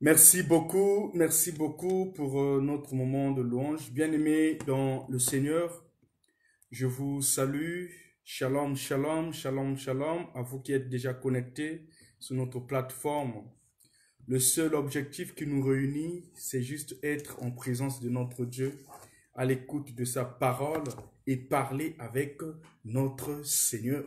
Merci beaucoup pour notre moment de louange. Bien-aimés dans le Seigneur, je vous salue. Shalom, shalom, shalom, shalom, à vous qui êtes déjà connectés sur notre plateforme. Le seul objectif qui nous réunit, c'est juste être en présence de notre Dieu, à l'écoute de sa parole et parler avec notre Seigneur.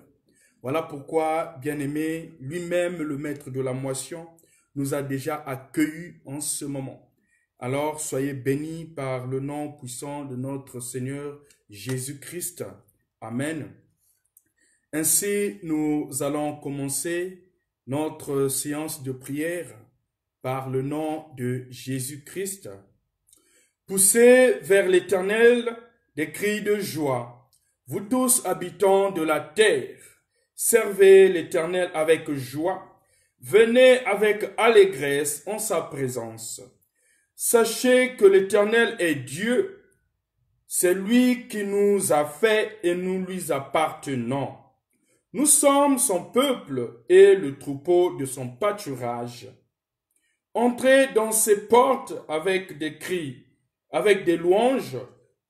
Voilà pourquoi, bien-aimé, lui-même, le maître de la moisson, nous a déjà accueillis en ce moment. Alors, soyez bénis par le nom puissant de notre Seigneur Jésus-Christ. Amen. Ainsi, nous allons commencer notre séance de prière par le nom de Jésus-Christ. Poussez vers l'Éternel des cris de joie, vous tous habitants de la terre. Servez l'Éternel avec joie. Venez avec allégresse en sa présence. Sachez que l'Éternel est Dieu. C'est lui qui nous a fait et nous lui appartenons. Nous sommes son peuple et le troupeau de son pâturage. Entrez dans ses portes avec des cris, avec des louanges,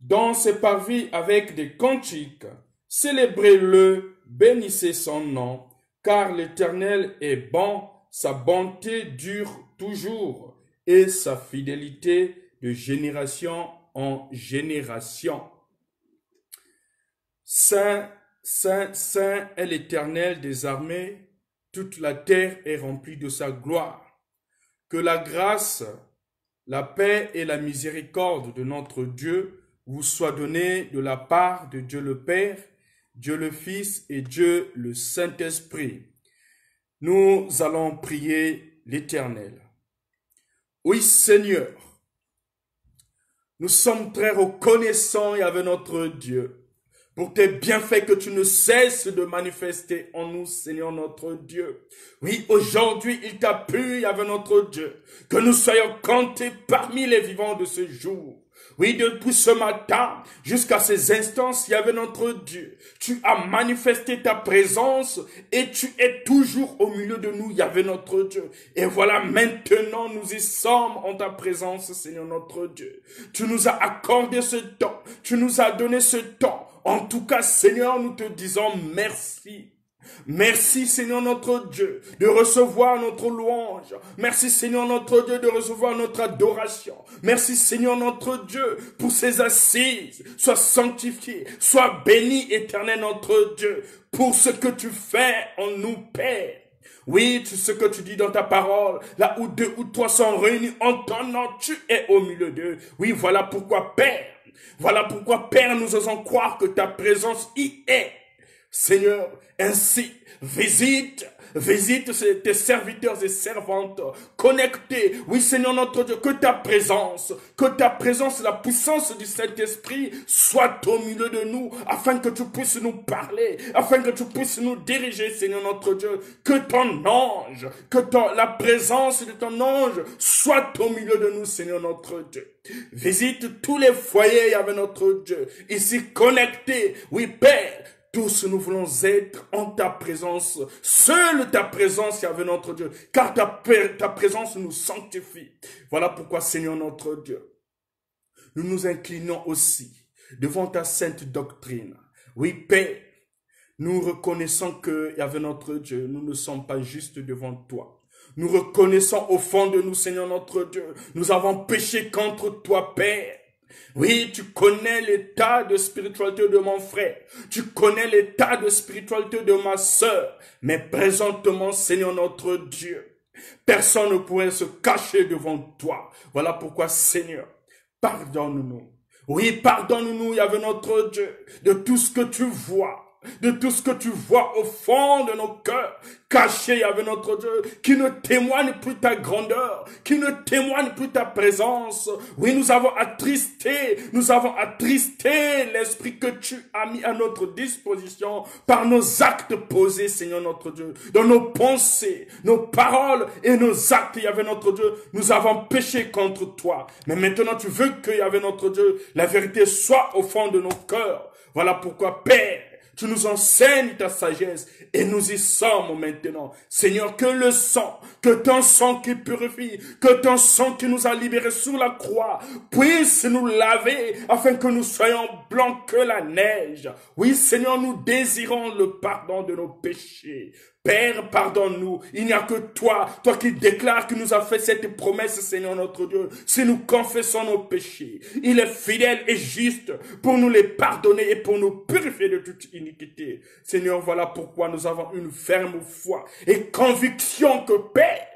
dans ses parvis avec des cantiques. Célébrez-le, bénissez son nom. Car l'Éternel est bon, sa bonté dure toujours et sa fidélité de génération en génération. Saint, Saint, Saint est l'Éternel des armées, toute la terre est remplie de sa gloire. Que la grâce, la paix et la miséricorde de notre Dieu vous soient données de la part de Dieu le Père, Dieu le Fils et Dieu le Saint-Esprit. Nous allons prier l'Éternel. Oui, Seigneur, nous sommes très reconnaissants et avec notre Dieu pour tes bienfaits que tu ne cesses de manifester en nous, Seigneur notre Dieu. Oui, aujourd'hui, il t'a plu avec notre Dieu que nous soyons comptés parmi les vivants de ce jour. Oui, depuis ce matin jusqu'à ces instants, il y avait notre Dieu. Tu as manifesté ta présence et tu es toujours au milieu de nous, il y avait notre Dieu. Et voilà, maintenant, nous y sommes en ta présence, Seigneur notre Dieu. Tu nous as accordé ce temps, tu nous as donné ce temps. En tout cas, Seigneur, nous te disons merci. Merci Seigneur notre Dieu de recevoir notre louange. Merci Seigneur notre Dieu de recevoir notre adoration. Merci Seigneur notre Dieu pour ces assises. Sois sanctifié, sois béni éternel notre Dieu pour ce que tu fais en nous Père. Oui, ce que tu dis dans ta parole, là où deux ou trois sont réunis en ton nom, tu es au milieu d'eux. Oui, voilà pourquoi Père. Voilà pourquoi Père, nous osons croire que ta présence y est. Seigneur, ainsi, visite tes serviteurs et servantes connectés. Oui, Seigneur notre Dieu, que ta présence, la puissance du Saint-Esprit soit au milieu de nous, afin que tu puisses nous parler, afin que tu puisses nous diriger, Seigneur notre Dieu. Que ton ange, la présence de ton ange soit au milieu de nous, Seigneur notre Dieu. Visite tous les foyers avec notre Dieu, ici connectés. Oui, Père, tous nous voulons être en ta présence. Seule ta présence est avec notre Dieu. Car ta présence nous sanctifie. Voilà pourquoi, Seigneur notre Dieu, nous nous inclinons aussi devant ta sainte doctrine. Oui, Père, nous reconnaissons que, avec notre Dieu, nous ne sommes pas juste devant toi. Nous reconnaissons au fond de nous, Seigneur notre Dieu, nous avons péché contre toi, Père. Oui, tu connais l'état de spiritualité de mon frère. Tu connais l'état de spiritualité de ma sœur. Mais présentement, Seigneur notre Dieu, personne ne pourrait se cacher devant toi. Voilà pourquoi, Seigneur, pardonne-nous. Oui, pardonne-nous, Yahvé notre Dieu, de tout ce que tu vois. De tout ce que tu vois au fond de nos cœurs, cachés avec notre Dieu, qui ne témoigne plus ta grandeur, qui ne témoigne plus ta présence. Oui, nous avons attristé l'esprit que tu as mis à notre disposition par nos actes posés, Seigneur notre Dieu, dans nos pensées, nos paroles et nos actes, Yahvé notre Dieu. Nous avons péché contre toi. Mais maintenant, tu veux que, Yahvé notre Dieu, la vérité soit au fond de nos cœurs. Voilà pourquoi, Père, Tu nous enseignes ta sagesse et nous y sommes maintenant. Seigneur, que le sang, que ton sang qui purifie, que ton sang qui nous a libérés sur la croix puisse nous laver afin que nous soyons blancs que la neige. Oui, Seigneur, nous désirons le pardon de nos péchés. Père, pardonne-nous. Il n'y a que toi, toi qui déclares que nous as fait cette promesse, Seigneur notre Dieu. Si nous confessons nos péchés, il est fidèle et juste pour nous les pardonner et pour nous purifier de toute iniquité. Seigneur, voilà pourquoi nous avons une ferme foi et conviction que Père,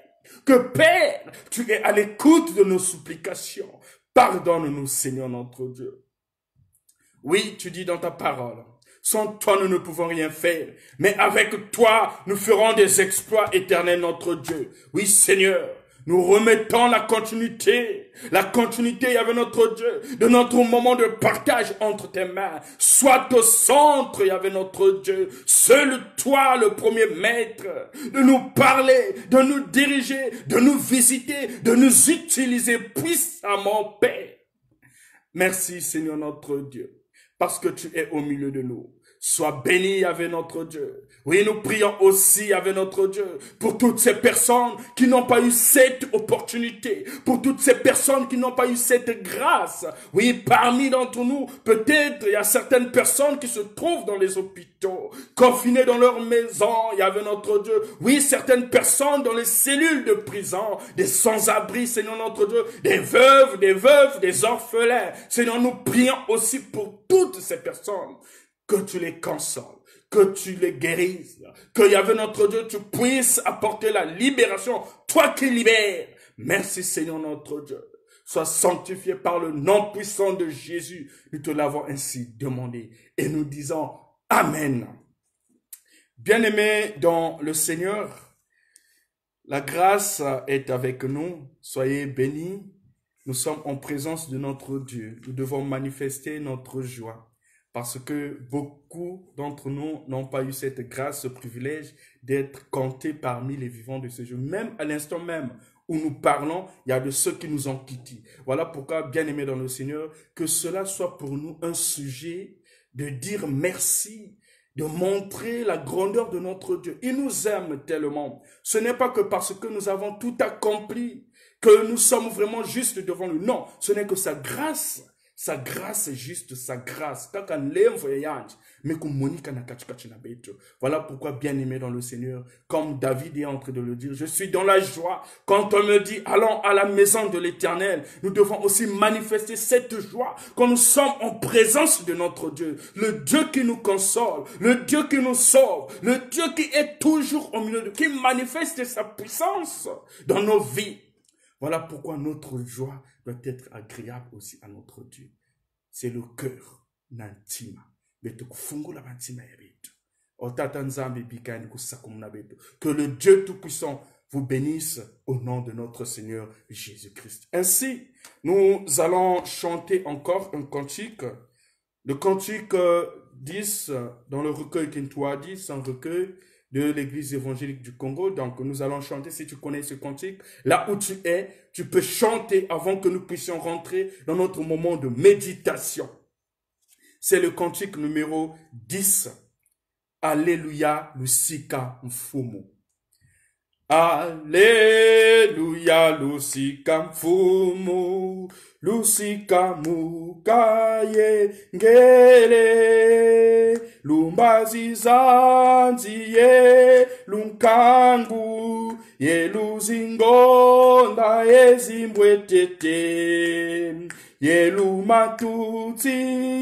tu es à l'écoute de nos supplications. Pardonne-nous, Seigneur notre Dieu. Oui, tu dis dans ta parole, sans toi nous ne pouvons rien faire, mais avec toi nous ferons des exploits éternels notre Dieu. Oui, Seigneur, nous remettons la continuité avec notre Dieu, de notre moment de partage entre tes mains. Sois au centre avec notre Dieu, seul toi le premier maître, de nous parler, de nous diriger, de nous visiter, de nous utiliser puissamment, Père. Merci Seigneur notre Dieu, parce que tu es au milieu de nous. Sois béni avec notre Dieu. Oui, nous prions aussi avec notre Dieu pour toutes ces personnes qui n'ont pas eu cette opportunité, pour toutes ces personnes qui n'ont pas eu cette grâce. Oui, parmi d'entre nous, peut-être il y a certaines personnes qui se trouvent dans les hôpitaux, confinées dans leur maison, il y avait notre Dieu. Oui, certaines personnes dans les cellules de prison, des sans-abri, Seigneur notre Dieu, des veuves, des orphelins. Seigneur, nous prions aussi pour toutes ces personnes. Que tu les consoles, que tu les guérisses, que Yahvé notre Dieu, tu puisses apporter la libération, toi qui libères. Merci Seigneur notre Dieu. Sois sanctifié par le nom puissant de Jésus. Nous te l'avons ainsi demandé et nous disons Amen. Bien-aimés dans le Seigneur, la grâce est avec nous. Soyez bénis. Nous sommes en présence de notre Dieu. Nous devons manifester notre joie. Parce que beaucoup d'entre nous n'ont pas eu cette grâce, ce privilège d'être comptés parmi les vivants de ce jour. Même à l'instant même où nous parlons, il y a de ceux qui nous ont quittés. Voilà pourquoi, bien-aimés dans le Seigneur, que cela soit pour nous un sujet de dire merci, de montrer la grandeur de notre Dieu. Il nous aime tellement. Ce n'est pas que parce que nous avons tout accompli, que nous sommes vraiment justes devant lui. Non, ce n'est que sa grâce. Sa grâce est juste, sa grâce. Voilà pourquoi, bien-aimé dans le Seigneur, comme David est en train de le dire, je suis dans la joie. Quand on me dit, allons à la maison de l'Éternel, nous devons aussi manifester cette joie quand nous sommes en présence de notre Dieu. Le Dieu qui nous console, le Dieu qui nous sauve, le Dieu qui est toujours au milieu de nous, qui manifeste sa puissance dans nos vies. Voilà pourquoi notre joie doit être agréable aussi à notre Dieu. C'est le cœur n'intima. Que le Dieu Tout-Puissant vous bénisse au nom de notre Seigneur Jésus-Christ. Ainsi, nous allons chanter encore un cantique. Le cantique 10 dans le recueil Kintoa 10, un recueil de l'église évangélique du Congo. Donc, nous allons chanter, si tu connais ce cantique, là où tu es, tu peux chanter avant que nous puissions rentrer dans notre moment de méditation. C'est le cantique numéro 10. Alléluia, Lusika Mfumu. Alléluia, Lusika Mfumu. Lusika mukaye ngele. Lumbazi zanzi ye lunkangu. Ye luzingonda ezimbwetete. Ye lumatuti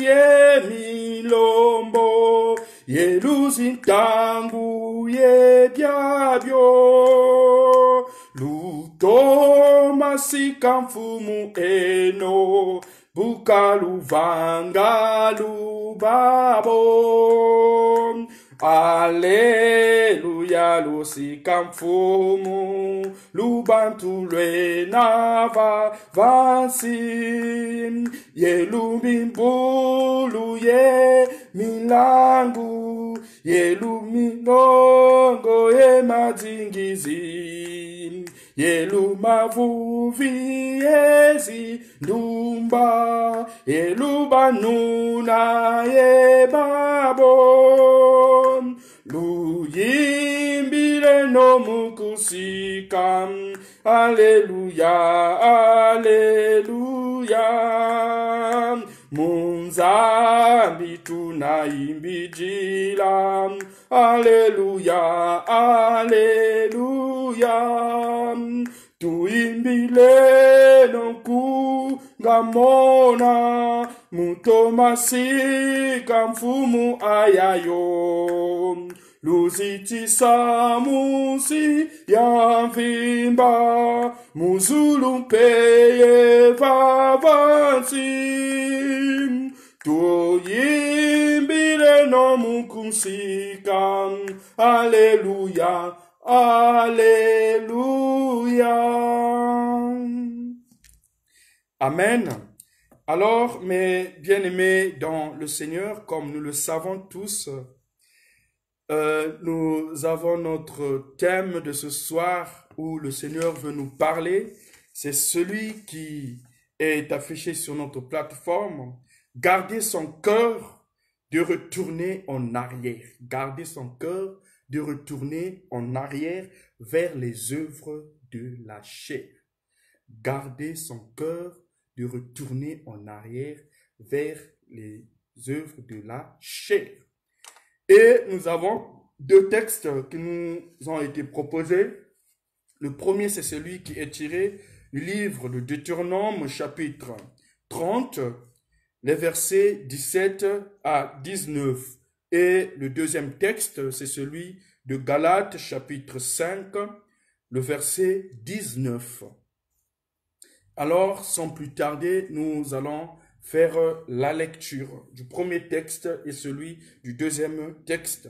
ye milombo. Ye luzintangu ye byabyo. Lutoma sikamfumu eno. Bukalu vangalu babo. Alléluia, lusikamfumu. Lubantu lwenava vansi. Ye lumimbulu ye milangu. Ye luminongo ye madzingizi. Ye lumavuvi yezi ndumba. Ye lubanuna ye ba. bon. Luyimbile no mukusika. Alléluia, alléluia. Munzambi tunaimbijila. Alléluia, alléluia. Tuimbile nonku ngamona. Mutomasi kamfumu ayayo. Luziti samusi yamvimba. Muzulu peye vavansi. Tuyimbile no mukusika. Alléluia, alléluia. Amen. Alors, mes bien-aimés dans le Seigneur, comme nous le savons tous, nous avons notre thème de ce soir où le Seigneur veut nous parler. C'est celui qui est affiché sur notre plateforme. Garder son cœur de retourner en arrière. Garder son cœur de retourner en arrière vers les œuvres de la chair. Garder son cœur de retourner en arrière vers les œuvres de la chair. Et nous avons deux textes qui nous ont été proposés. Le premier, c'est celui qui est tiré du livre de Deutéronome, chapitre 30, les versets 17 à 19. Et le deuxième texte, c'est celui de Galates, chapitre 5, le verset 19. Alors, sans plus tarder, nous allons faire la lecture du premier texte et celui du deuxième texte.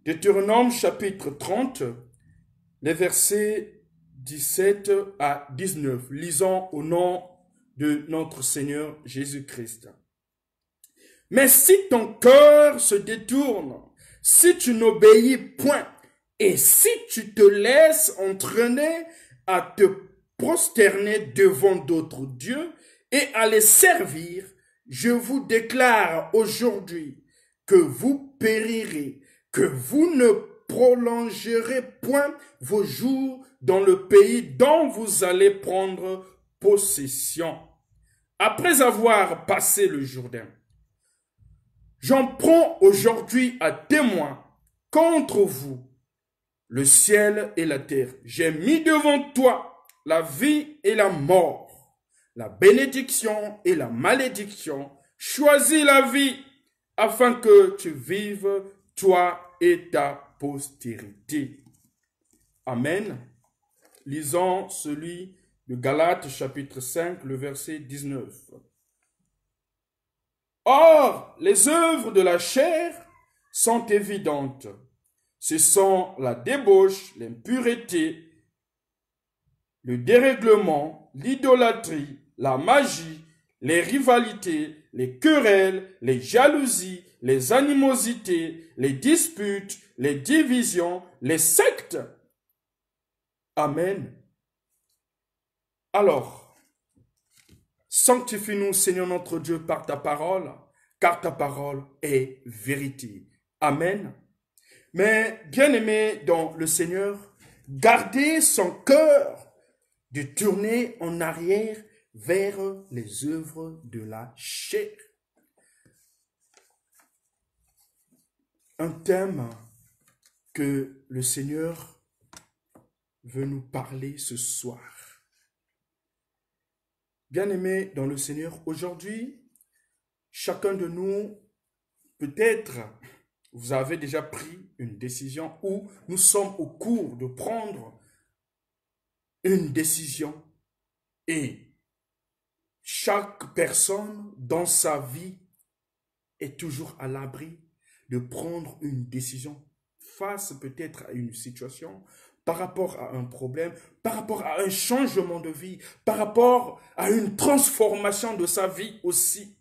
Deutéronome chapitre 30, les versets 17 à 19. Lisons au nom de notre Seigneur Jésus-Christ. Mais si ton cœur se détourne, si tu n'obéis point, et si tu te laisses entraîner à te prosterner devant d'autres dieux et à les servir, je vous déclare aujourd'hui que vous périrez, que vous ne prolongerez point vos jours dans le pays dont vous allez prendre possession. Après avoir passé le Jourdain, j'en prends aujourd'hui à témoin contre vous le ciel et la terre. J'ai mis devant toi la vie et la mort, la bénédiction et la malédiction. Choisis la vie afin que tu vives, toi et ta postérité. Amen. Lisons celui de Galates chapitre 5, le verset 19. Or, les œuvres de la chair sont évidentes. Ce sont la débauche, l'impureté, le dérèglement, l'idolâtrie, la magie, les rivalités, les querelles, les jalousies, les animosités, les disputes, les divisions, les sectes. Amen. Alors, sanctifie-nous, Seigneur notre Dieu, par ta parole, car ta parole est vérité. Amen. Mais, bien-aimés dans le Seigneur, gardez son cœur de tourner en arrière vers les œuvres de la chair. Un thème que le Seigneur veut nous parler ce soir. Bien-aimés dans le Seigneur, aujourd'hui, chacun de nous, peut-être, vous avez déjà pris une décision ou nous sommes au cours de prendre une décision et chaque personne dans sa vie est toujours à l'abri de prendre une décision face peut-être à une situation, par rapport à un problème, par rapport à un changement de vie, par rapport à une transformation de sa vie aussi.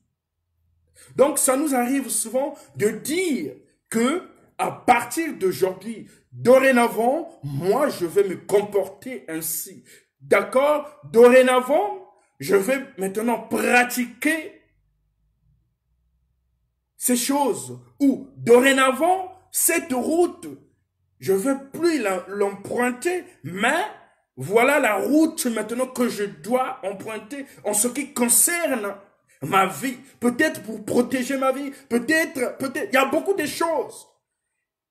Donc ça nous arrive souvent de dire que à partir d'aujourd'hui, dorénavant, moi je vais me comporter ainsi. D'accord? Dorénavant, je vais maintenant pratiquer ces choses, ou dorénavant, cette route, je ne veux plus l'emprunter, mais voilà la route maintenant que je dois emprunter en ce qui concerne ma vie. Peut-être pour protéger ma vie, peut-être, il y a beaucoup de choses.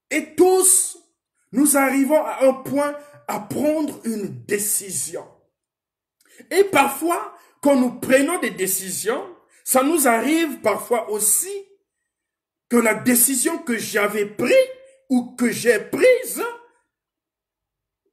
Et tous, nous arrivons à un point à prendre une décision. Et parfois, quand nous prenons des décisions, ça nous arrive parfois aussi que la décision que j'avais prise ou que j'ai prise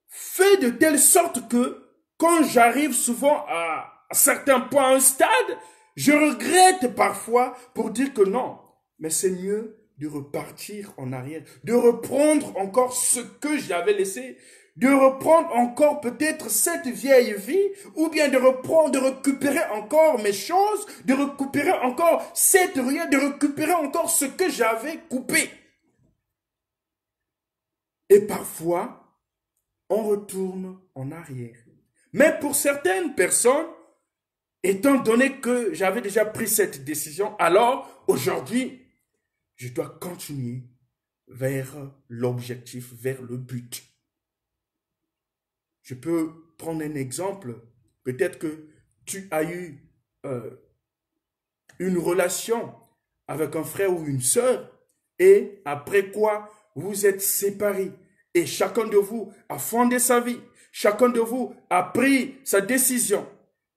fait de telle sorte que quand j'arrive souvent à certains points, à un stade, je regrette parfois pour dire que non, mais c'est mieux de repartir en arrière, de reprendre encore ce que j'avais laissé, de reprendre encore peut-être cette vieille vie, ou bien de reprendre, de récupérer encore mes choses, de récupérer encore cette ruine, de récupérer encore ce que j'avais coupé. Et parfois, on retourne en arrière. Mais pour certaines personnes, étant donné que j'avais déjà pris cette décision, alors aujourd'hui, je dois continuer vers l'objectif, vers le but. Je peux prendre un exemple. Peut-être que tu as eu une relation avec un frère ou une sœur et après quoi vous êtes séparés et chacun de vous a fondé sa vie, chacun de vous a pris sa décision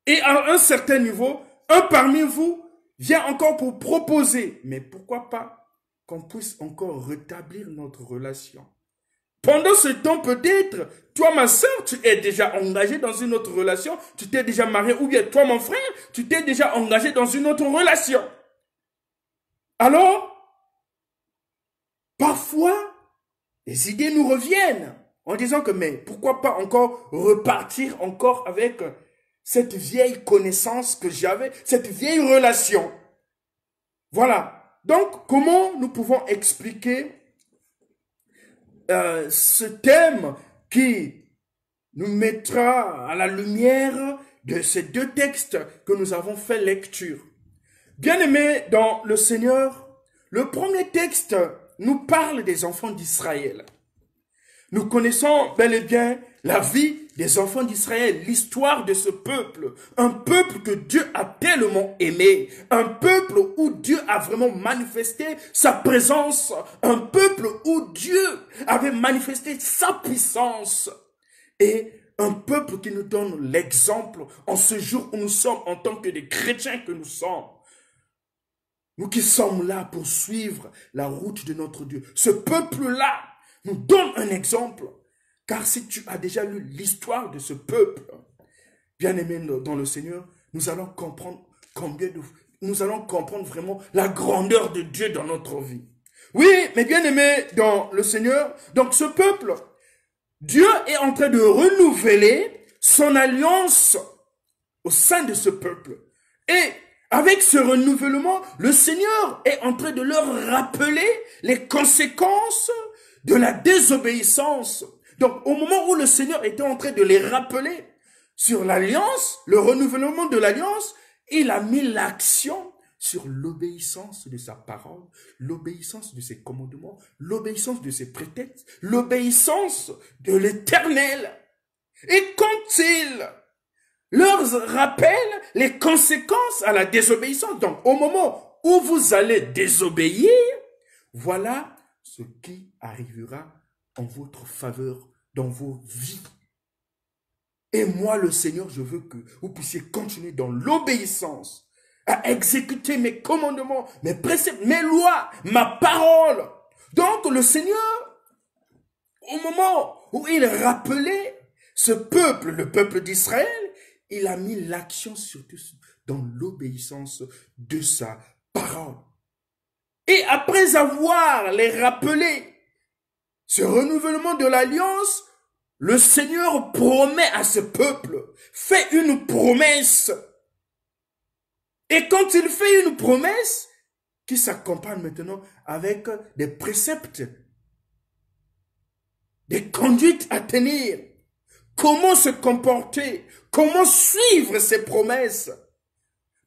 et à un certain niveau, un parmi vous vient encore pour proposer, mais pourquoi pas qu'on puisse encore rétablir notre relation. Pendant ce temps, peut-être, toi, ma soeur, tu es déjà engagé dans une autre relation, tu t'es déjà marié, ou bien toi, mon frère, tu t'es déjà engagé dans une autre relation. Alors, parfois, les idées nous reviennent en disant que, mais pourquoi pas encore repartir encore avec cette vieille connaissance que j'avais, cette vieille relation. Voilà. Donc, comment nous pouvons expliquer ce thème qui nous mettra à la lumière de ces deux textes que nous avons fait lecture. Bien-aimés dans le Seigneur, le premier texte nous parle des enfants d'Israël. Nous connaissons bel et bien la vie des enfants d'Israël, l'histoire de ce peuple, un peuple que Dieu a tellement aimé, un peuple où Dieu a vraiment manifesté sa présence, un peuple où Dieu avait manifesté sa puissance et un peuple qui nous donne l'exemple en ce jour où nous sommes en tant que des chrétiens que nous sommes. Nous qui sommes là pour suivre la route de notre Dieu. Ce peuple-là nous donne un exemple. Car si tu as déjà lu l'histoire de ce peuple, bien-aimé dans le Seigneur, nous allons comprendre nous allons comprendre vraiment la grandeur de Dieu dans notre vie. Oui, mais bien-aimé dans le Seigneur, donc ce peuple, Dieu est en train de renouveler son alliance au sein de ce peuple. Et avec ce renouvellement, le Seigneur est en train de leur rappeler les conséquences de la désobéissance. Donc, au moment où le Seigneur était en train de les rappeler sur l'alliance, le renouvellement de l'alliance, il a mis l'action sur l'obéissance de sa parole, l'obéissance de ses commandements, l'obéissance de ses prétextes, l'obéissance de l'Éternel. Et quand il leur rappelle les conséquences à la désobéissance, donc au moment où vous allez désobéir, voilà ce qui arrivera en votre faveur dans vos vies. Et moi, le Seigneur, je veux que vous puissiez continuer dans l'obéissance, à exécuter mes commandements, mes préceptes, mes lois, ma parole. Donc, le Seigneur, au moment où il rappelait ce peuple, le peuple d'Israël, il a mis l'action surtout dans l'obéissance de sa parole. Et après avoir les rappelé, ce renouvellement de l'alliance, le Seigneur promet à ce peuple, fait une promesse. Et quand il fait une promesse, qui s'accompagne maintenant avec des préceptes, des conduites à tenir, comment se comporter, comment suivre ses promesses,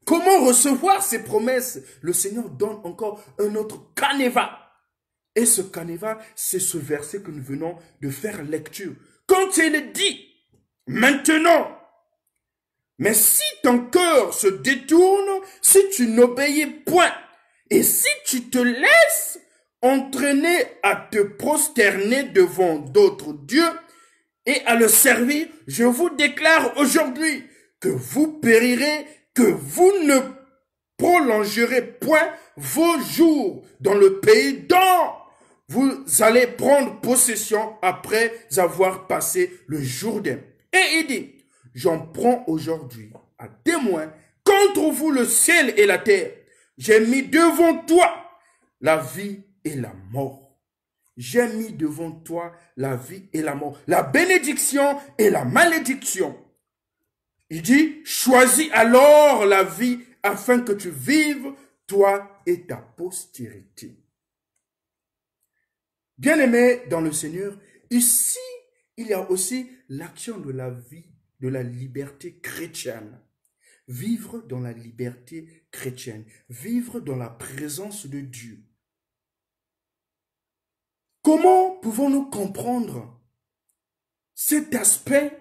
Comment recevoir ces promesses? Le Seigneur donne encore un autre canevas. Et ce canevas, c'est ce verset que nous venons de faire lecture. Quand il dit, maintenant, mais si ton cœur se détourne, si tu n'obéis point, et si tu te laisses entraîner à te prosterner devant d'autres dieux et à le servir, je vous déclare aujourd'hui que vous périrez, que vous ne prolongerez point vos jours dans le pays dont vous allez prendre possession après avoir passé le Jourdain. Et il dit, j'en prends aujourd'hui à témoin contre vous le ciel et la terre. J'ai mis devant toi la vie et la mort. J'ai mis devant toi la vie et la mort, la bénédiction et la malédiction. Il dit, choisis alors la vie afin que tu vives, toi et ta postérité. Bien-aimés dans le Seigneur, ici, il y a aussi l'action de la vie, de la liberté chrétienne. Vivre dans la liberté chrétienne, vivre dans la présence de Dieu. Comment pouvons-nous comprendre cet aspect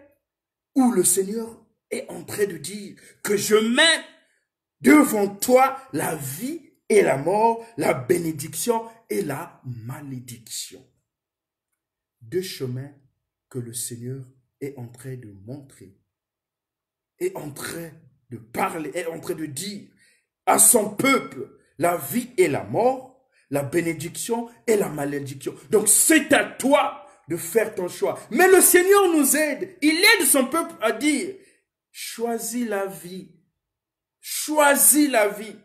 où le Seigneur est en train de dire que je mets devant toi la vie et la mort, la bénédiction et la malédiction? Deux chemins que le Seigneur est en train de montrer, est en train de parler, est en train de dire à son peuple la vie et la mort, la bénédiction et la malédiction. Donc c'est à toi de faire ton choix. Mais le Seigneur nous aide. Il aide son peuple à dire, choisis la vie. Choisis la vie.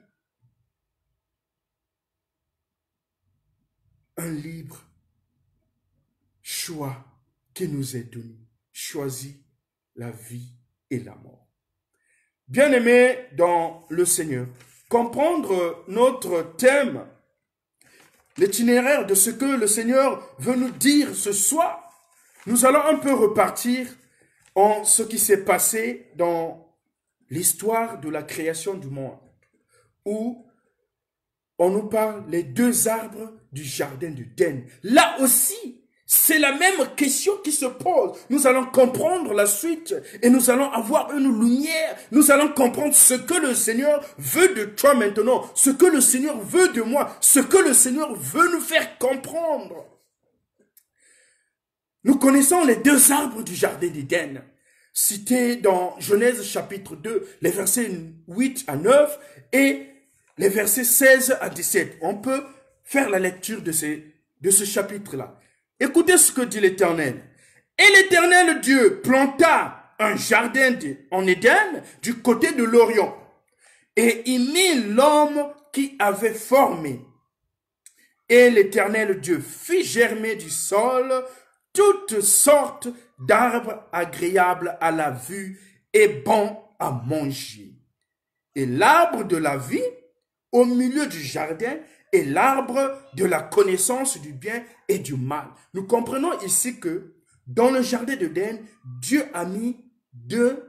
Un libre choix qui nous est donné. Choisis la vie et la mort. Bien-aimés dans le Seigneur, comprendre notre thème, l'itinéraire de ce que le Seigneur veut nous dire ce soir, nous allons un peu repartir en ce qui s'est passé dans l'histoire de la création du monde, où on nous parle les deux arbres du jardin d'Éden. Là aussi, c'est la même question qui se pose. Nous allons comprendre la suite et nous allons avoir une lumière. Nous allons comprendre ce que le Seigneur veut de toi maintenant, ce que le Seigneur veut de moi, ce que le Seigneur veut nous faire comprendre. Nous connaissons les deux arbres du jardin d'Éden, cités dans Genèse chapitre 2, les versets 8 à 9 et les versets 16 à 17. On peut faire la lecture de ce chapitre-là. Écoutez ce que dit l'Éternel. Et l'Éternel Dieu planta un jardin en Éden du côté de l'Orient et y mit l'homme qui avait formé. Et l'Éternel Dieu fit germer du sol toutes sortes d'arbres agréables à la vue et bons à manger. Et l'arbre de la vie au milieu du jardin et l'arbre de la connaissance du bien et du mal. Nous comprenons ici que dans le jardin d'Éden, Dieu a mis deux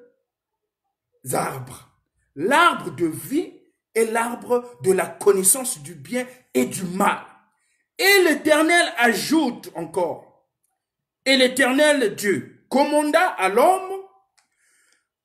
arbres. L'arbre de vie et l'arbre de la connaissance du bien et du mal. Et l'Éternel ajoute encore, et l'Éternel Dieu commanda à l'homme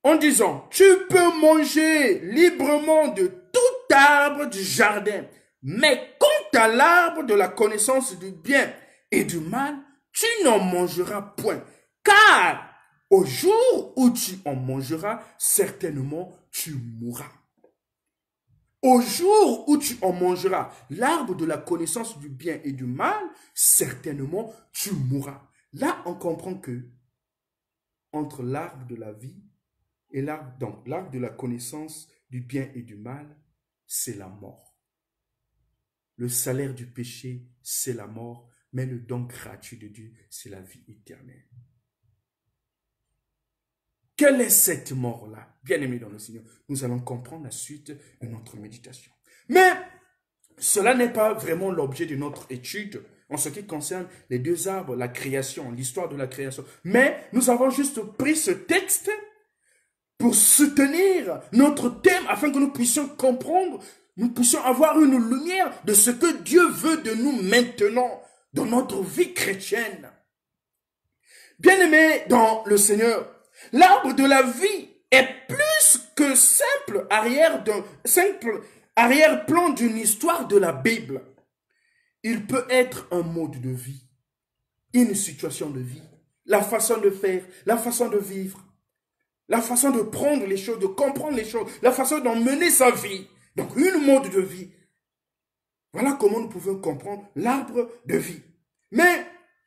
en disant, tu peux manger librement de tout arbre du jardin, mais quant à l'arbre de la connaissance du bien et du mal, tu n'en mangeras point, car au jour où tu en mangeras, certainement tu mourras. Au jour où tu en mangeras l'arbre de la connaissance du bien et du mal, certainement tu mourras. Là, on comprend que entre l'arbre de la vie et l'arbre de la connaissance du bien et du mal, c'est la mort. Le salaire du péché, c'est la mort, mais le don gratuit de Dieu, c'est la vie éternelle. Quelle est cette mort-là? Bien-aimés dans le Seigneur, nous allons comprendre la suite de notre méditation. Mais cela n'est pas vraiment l'objet de notre étude en ce qui concerne les deux arbres, la création, l'histoire de la création. Mais nous avons juste pris ce texte pour soutenir notre thème afin que nous puissions comprendre, nous puissions avoir une lumière de ce que Dieu veut de nous maintenant dans notre vie chrétienne. Bien-aimés dans le Seigneur, l'arbre de la vie est plus que simple arrière-plan d'une histoire de la Bible. Il peut être un mode de vie, une situation de vie, la façon de faire, la façon de vivre, la façon de prendre les choses, de comprendre les choses, la façon d'en mener sa vie. Donc, une mode de vie. Voilà comment nous pouvons comprendre l'arbre de vie. Mais,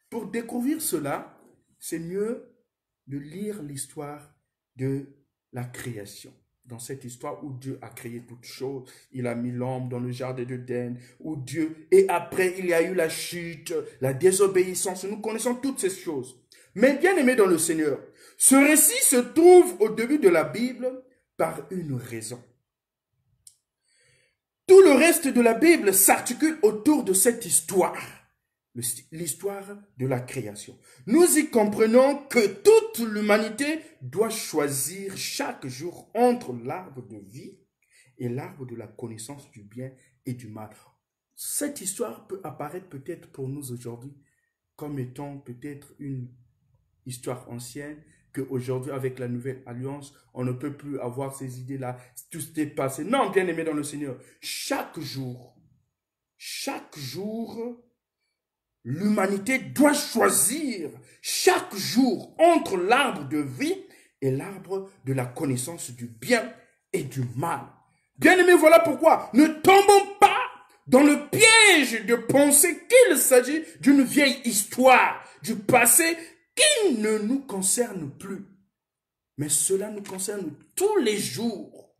pour découvrir cela, c'est mieux de lire l'histoire de la création. Dans cette histoire où Dieu a créé toutes choses, il a mis l'homme dans le jardin d'Éden, où Dieu, et après il y a eu la chute, la désobéissance, nous connaissons toutes ces choses. Mais bien aimé dans le Seigneur, ce récit se trouve au début de la Bible par une raison. Tout le reste de la Bible s'articule autour de cette histoire. L'histoire de la création. Nous y comprenons que toute l'humanité doit choisir chaque jour entre l'arbre de vie et l'arbre de la connaissance du bien et du mal. Cette histoire peut apparaître peut-être pour nous aujourd'hui comme étant peut-être une histoire ancienne, qu'aujourd'hui avec la nouvelle alliance, on ne peut plus avoir ces idées-là, tout est passé. Non, bien aimé dans le Seigneur, chaque jour, l'humanité doit choisir chaque jour entre l'arbre de vie et l'arbre de la connaissance du bien et du mal. Bien-aimés, voilà pourquoi ne tombons pas dans le piège de penser qu'il s'agit d'une vieille histoire du passé qui ne nous concerne plus. Mais cela nous concerne tous les jours.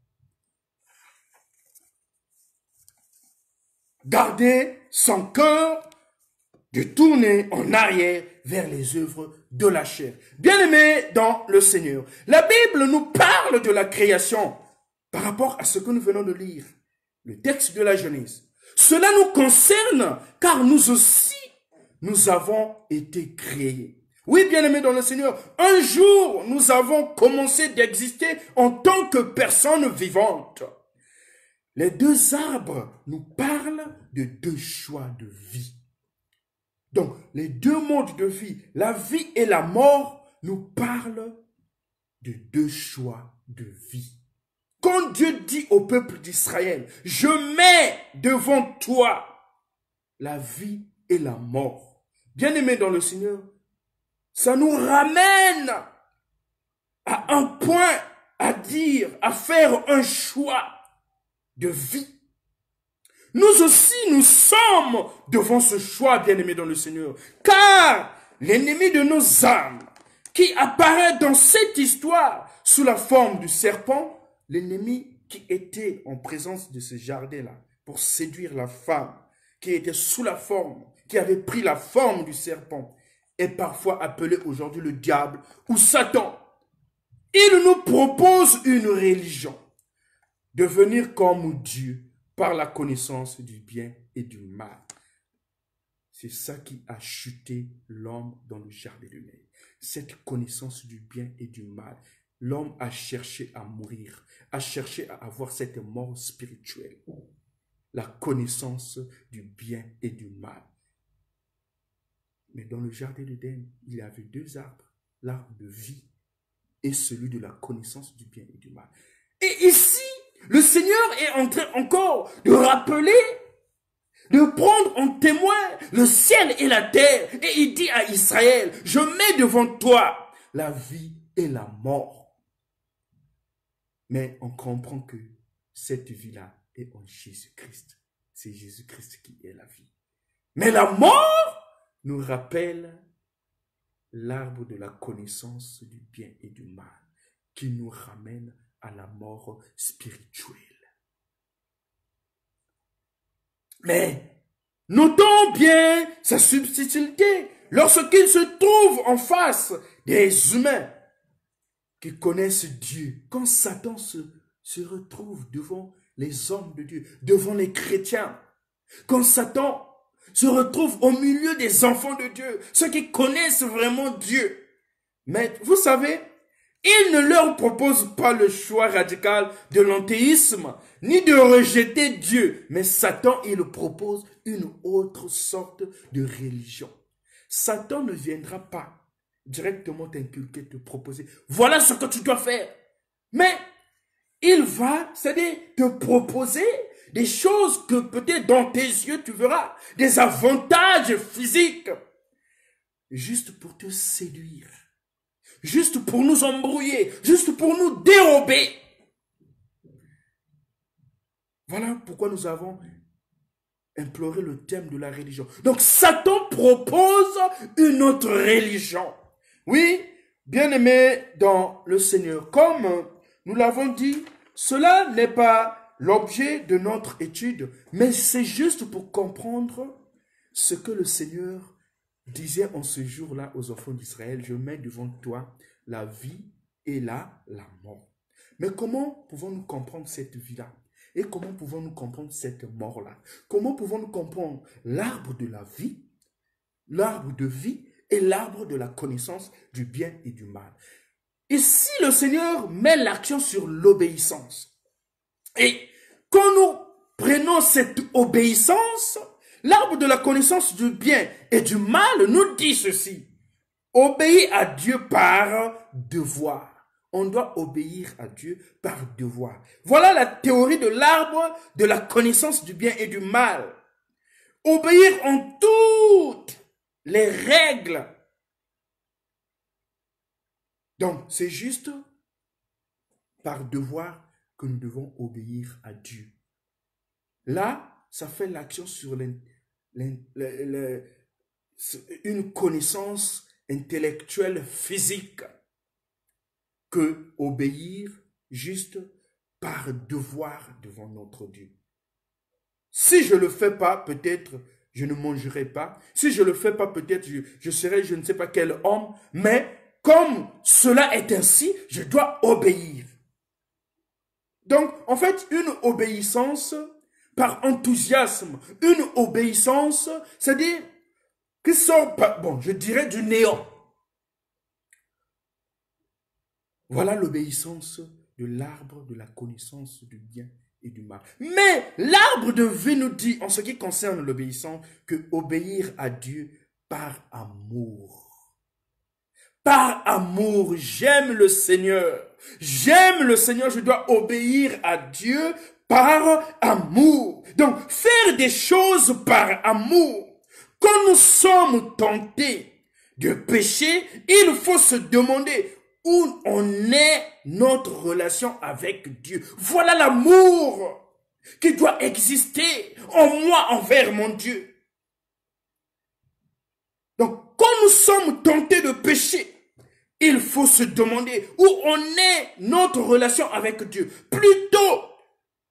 Gardez son cœur de tourner en arrière vers les œuvres de la chair. Bien-aimés dans le Seigneur, la Bible nous parle de la création par rapport à ce que nous venons de lire, le texte de la Genèse. Cela nous concerne car nous aussi, nous avons été créés. Oui, bien-aimés dans le Seigneur, un jour, nous avons commencé d'exister en tant que personnes vivantes. Les deux arbres nous parlent de deux choix de vie. Donc, les deux modes de vie, la vie et la mort, nous parlent de deux choix de vie. Quand Dieu dit au peuple d'Israël, « Je mets devant toi la vie et la mort. » Bien-aimés dans le Seigneur, ça nous ramène à un point à dire, à faire un choix de vie. Nous aussi, nous sommes devant ce choix, bien-aimés dans le Seigneur. Car l'ennemi de nos âmes, qui apparaît dans cette histoire sous la forme du serpent, l'ennemi qui était en présence de ce jardin-là pour séduire la femme, qui était sous la forme, qui avait pris la forme du serpent, est parfois appelé aujourd'hui le diable ou Satan. Il nous propose une religion, devenir comme Dieu par la connaissance du bien et du mal. C'est ça qui a chuté l'homme dans le jardin de l'Éden. Cette connaissance du bien et du mal. L'homme a cherché à mourir, a cherché à avoir cette mort spirituelle. La connaissance du bien et du mal. Mais dans le jardin d'Éden, il y avait deux arbres, l'arbre de vie et celui de la connaissance du bien et du mal. Et ici, le Seigneur est en train encore de rappeler, de prendre en témoin le ciel et la terre. Et il dit à Israël, je mets devant toi la vie et la mort. Mais on comprend que cette vie-là est en Jésus-Christ. C'est Jésus-Christ qui est la vie. Mais la mort nous rappelle l'arbre de la connaissance du bien et du mal qui nous ramène à la mort spirituelle. Mais notons bien sa subtilité lorsqu'il se trouve en face des humains qui connaissent Dieu. Quand Satan se retrouve devant les hommes de Dieu, devant les chrétiens, quand Satan se retrouve au milieu des enfants de Dieu, ceux qui connaissent vraiment Dieu. Mais vous savez, Il ne leur propose pas le choix radical de l'anthéisme, ni de rejeter Dieu. Mais Satan, il propose une autre sorte de religion. Satan ne viendra pas directement t'inculquer, te proposer. Voilà ce que tu dois faire. Mais il va, c'est-à-dire, te proposer des choses que peut-être dans tes yeux tu verras, des avantages physiques, juste pour te séduire, juste pour nous embrouiller, juste pour nous dérober. Voilà pourquoi nous avons imploré le thème de la religion. Donc Satan propose une autre religion. Oui, bien-aimés dans le Seigneur, comme nous l'avons dit, cela n'est pas l'objet de notre étude, mais c'est juste pour comprendre ce que le Seigneur disait en ce jour-là aux enfants d'Israël. Je mets devant toi la vie et la mort. Mais comment pouvons-nous comprendre cette vie-là? Et comment pouvons-nous comprendre cette mort-là? Comment pouvons-nous comprendre l'arbre de la vie, l'arbre de vie et l'arbre de la connaissance du bien et du mal? Ici, le Seigneur met l'accent sur l'obéissance. Et quand nous prenons cette obéissance, l'arbre de la connaissance du bien et du mal nous dit ceci. Obéir à Dieu par devoir. On doit obéir à Dieu par devoir. Voilà la théorie de l'arbre de la connaissance du bien et du mal. Obéir en toutes les règles. Donc, c'est juste par devoir que nous devons obéir à Dieu. Là, ça fait l'action sur une connaissance intellectuelle physique que obéir juste par devoir devant notre Dieu. Si je ne le fais pas, peut-être je ne mangerai pas. Si je ne le fais pas, peut-être je serai je ne sais pas quel homme. Mais comme cela est ainsi, je dois obéir. Donc, en fait, une obéissance par enthousiasme, une obéissance, c'est-à-dire qui sort, bon, je dirais du néant. Voilà l'obéissance de l'arbre de la connaissance du bien et du mal. Mais l'arbre de vie nous dit, en ce qui concerne l'obéissance, que obéir à Dieu par amour. Par amour, j'aime le Seigneur. J'aime le Seigneur, je dois obéir à Dieu par amour. Donc, faire des choses par amour. Quand nous sommes tentés de pécher, il faut se demander où en est notre relation avec Dieu. Voilà l'amour qui doit exister en moi envers mon Dieu. Donc, quand nous sommes tentés de pécher, il faut se demander où en est notre relation avec Dieu, plutôt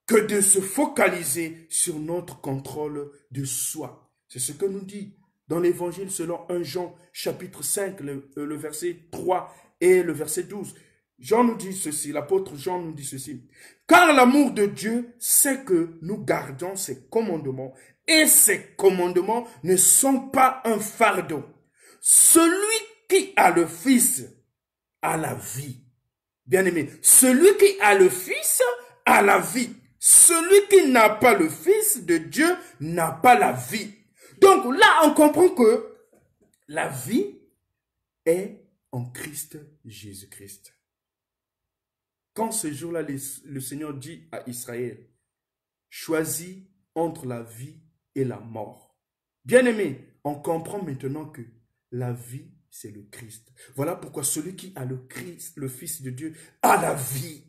que de se focaliser sur notre contrôle de soi. C'est ce que nous dit dans l'évangile selon 1 Jean chapitre 5, le verset 3 et le verset 12. Jean nous dit ceci, l'apôtre Jean nous dit ceci. Car l'amour de Dieu, c'est que nous gardons ses commandements, et ses commandements ne sont pas un fardeau. Celui qui a le Fils a la vie. Bien-aimé, celui qui a le Fils a la vie. Celui qui n'a pas le Fils de Dieu n'a pas la vie. Donc là, on comprend que la vie est en Christ Jésus-Christ. Quand ce jour-là, le Seigneur dit à Israël, choisis entre la vie et la mort. Bien-aimé, on comprend maintenant que la vie, c'est le Christ. Voilà pourquoi celui qui a le Christ, le Fils de Dieu, a la vie.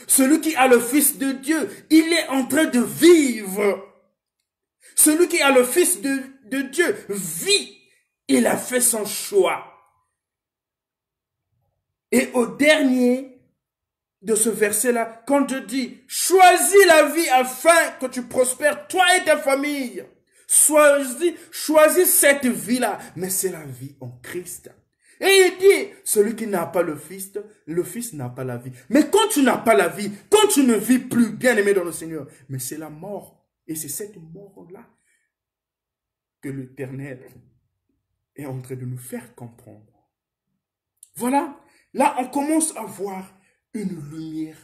Celui qui a le Fils de Dieu, il est en train de vivre. Celui qui a le Fils de Dieu vit. Il a fait son choix. Et au dernier de ce verset-là, quand Dieu dit, choisis la vie afin que tu prospères, toi et ta famille. Choisis cette vie-là. Mais c'est la vie en Christ. Et il dit, celui qui n'a pas le Fils n'a pas la vie. Mais quand tu n'as pas la vie, quand tu ne vis plus bien aimé dans le Seigneur, mais c'est la mort. Et c'est cette mort-là que l'Éternel est en train de nous faire comprendre. Voilà Là, on commence à voir une lumière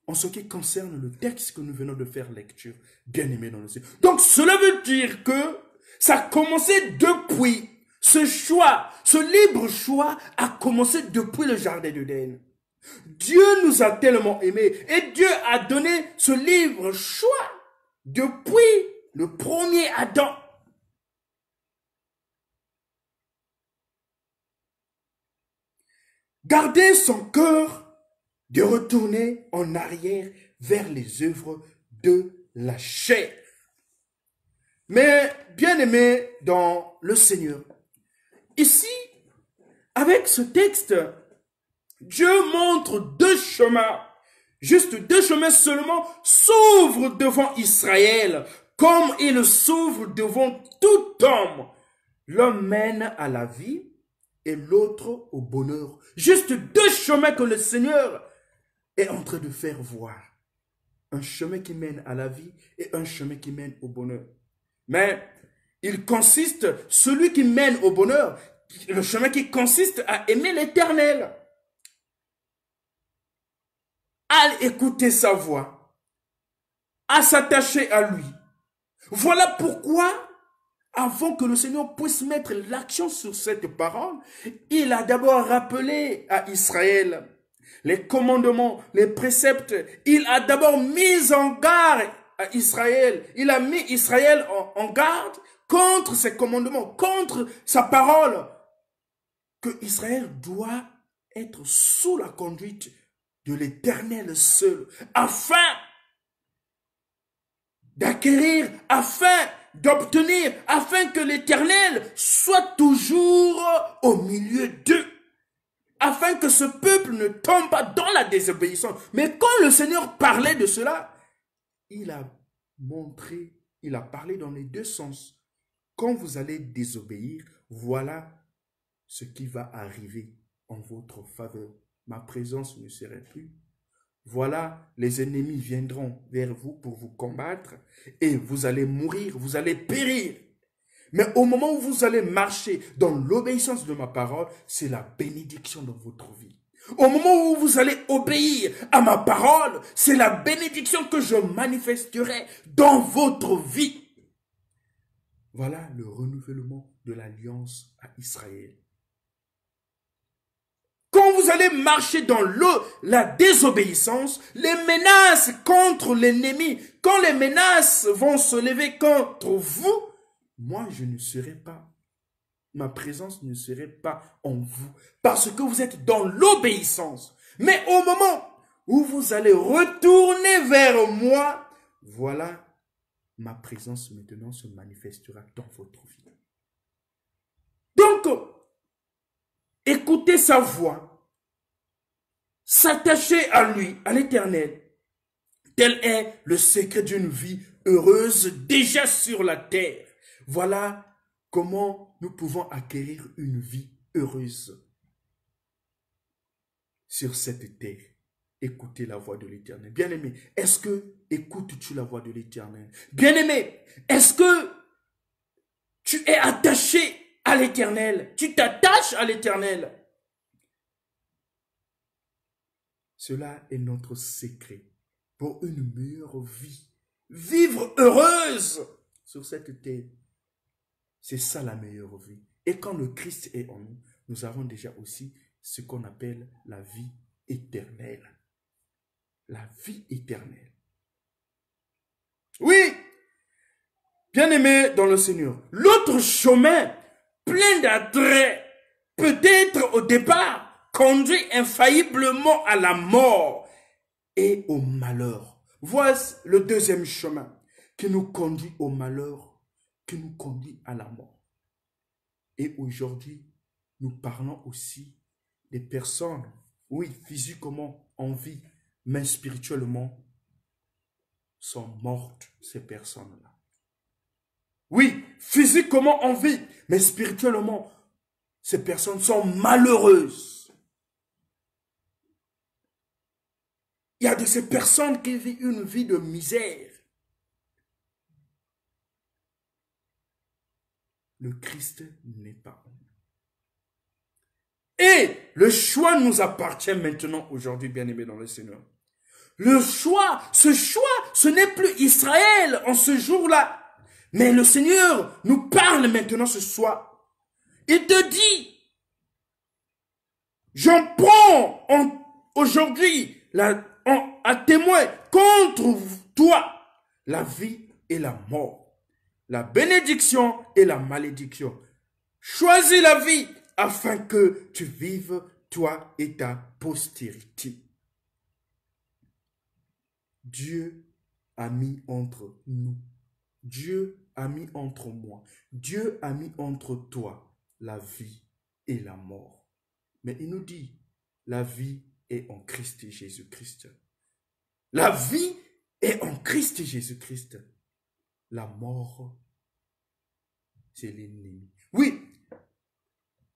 en ce qui concerne le texte que nous venons de faire lecture, bien aimé dans le Seigneur. Donc, cela veut dire que ça a commencé depuis ce choix, ce libre choix a commencé depuis le jardin d'Éden. Dieu nous a tellement aimés et Dieu a donné ce libre choix depuis le premier Adam. Garder son cœur de retourner en arrière vers les œuvres de la chair. Mais, bien aimé dans le Seigneur, ici, avec ce texte, Dieu montre deux chemins, juste deux chemins seulement, s'ouvrent devant Israël, comme il s'ouvre devant tout homme. L'un mène à la vie et l'autre au bonheur. Juste deux chemins que le Seigneur est en train de faire voir. Un chemin qui mène à la vie et un chemin qui mène au bonheur. Mais il consiste, celui qui mène au bonheur, le chemin qui consiste à aimer l'Éternel, à écouter sa voix, à s'attacher à lui. Voilà pourquoi, avant que le Seigneur puisse mettre l'accent sur cette parole, il a d'abord rappelé à Israël les commandements, les préceptes. Il a d'abord mis en garde à Israël. Il a mis Israël en garde contre ses commandements, contre sa parole. Que Israël doit être sous la conduite de l'Éternel seul, afin d'acquérir, afin d'obtenir, afin que l'Éternel soit toujours au milieu d'eux, afin que ce peuple ne tombe pas dans la désobéissance. Mais quand le Seigneur parlait de cela, il a montré, il a parlé dans les deux sens. Quand vous allez désobéir, voilà ce qui va arriver en votre faveur. Ma présence ne serait plus. Voilà, les ennemis viendront vers vous pour vous combattre et vous allez mourir, vous allez périr. Mais au moment où vous allez marcher dans l'obéissance de ma parole, c'est la bénédiction dans votre vie. Au moment où vous allez obéir à ma parole, c'est la bénédiction que je manifesterai dans votre vie. Voilà le renouvellement de l'alliance à Israël. Quand vous allez marcher dans la désobéissance, les menaces contre l'ennemi, quand les menaces vont se lever contre vous, moi je ne serai pas, ma présence ne serait pas en vous, parce que vous êtes dans l'obéissance. Mais au moment où vous allez retourner vers moi, voilà, ma présence maintenant se manifestera dans votre vie. Donc, écoutez sa voix, s'attacher à lui, à l'Éternel. Tel est le secret d'une vie heureuse déjà sur la terre. Voilà comment nous pouvons acquérir une vie heureuse sur cette terre. Écoutez la voix de l'Éternel. Bien-aimé, est-ce que écoutes-tu la voix de l'Éternel? Bien-aimé, est-ce que tu es attaché à l'Éternel? Tu t'attaches à l'Éternel? Cela est notre secret pour une meilleure vie. Vivre heureuse sur cette terre. C'est ça la meilleure vie. Et quand le Christ est en nous, nous avons déjà aussi ce qu'on appelle la vie éternelle. La vie éternelle. Oui, bien-aimé dans le Seigneur, l'autre chemin, plein d'attraits, peut-être au départ, conduit infailliblement à la mort et au malheur. Voici le deuxième chemin qui nous conduit au malheur, qui nous conduit à la mort. Et aujourd'hui, nous parlons aussi des personnes, oui, physiquement en vie, mais spirituellement, sont mortes, ces personnes-là. Oui, physiquement en vie, mais spirituellement, ces personnes sont malheureuses. Il y a de ces personnes qui vivent une vie de misère. Le Christ n'est pas en nous. Et le choix nous appartient maintenant aujourd'hui, bien-aimés dans le Seigneur. Le choix, ce n'est plus Israël en ce jour-là. Mais le Seigneur nous parle maintenant ce soir. Il te dit, j'en prends aujourd'hui à témoin contre toi la vie et la mort, la bénédiction et la malédiction. Choisis la vie afin que tu vives, toi et ta postérité. Dieu a mis entre nous, Dieu a mis entre moi, Dieu a mis entre toi la vie et la mort. Mais il nous dit, la vie est en Christ Jésus-Christ. La vie est en Christ Jésus-Christ. La mort, c'est l'ennemi. Oui,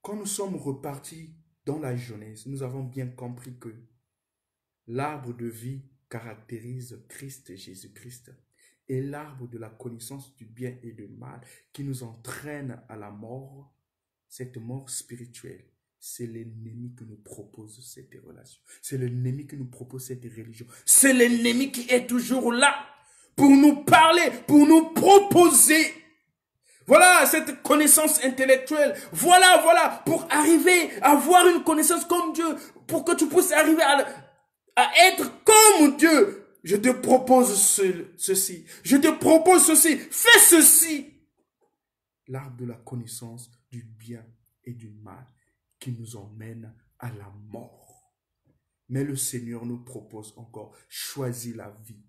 quand nous sommes repartis dans la jeunesse, nous avons bien compris que l'arbre de vie caractérise Christ Jésus-Christ. Et l'arbre de la connaissance du bien et du mal qui nous entraîne à la mort, cette mort spirituelle, c'est l'ennemi qui nous propose cette relation. C'est l'ennemi qui nous propose cette religion. C'est l'ennemi qui est toujours là pour nous parler, pour nous proposer. Voilà cette connaissance intellectuelle. Voilà, pour arriver à avoir une connaissance comme Dieu, pour que tu puisses arriver à être comme Dieu. Je te propose ceci. Je te propose ceci. Fais ceci. L'arbre de la connaissance du bien et du mal qui nous emmène à la mort. Mais le Seigneur nous propose encore, choisis la vie.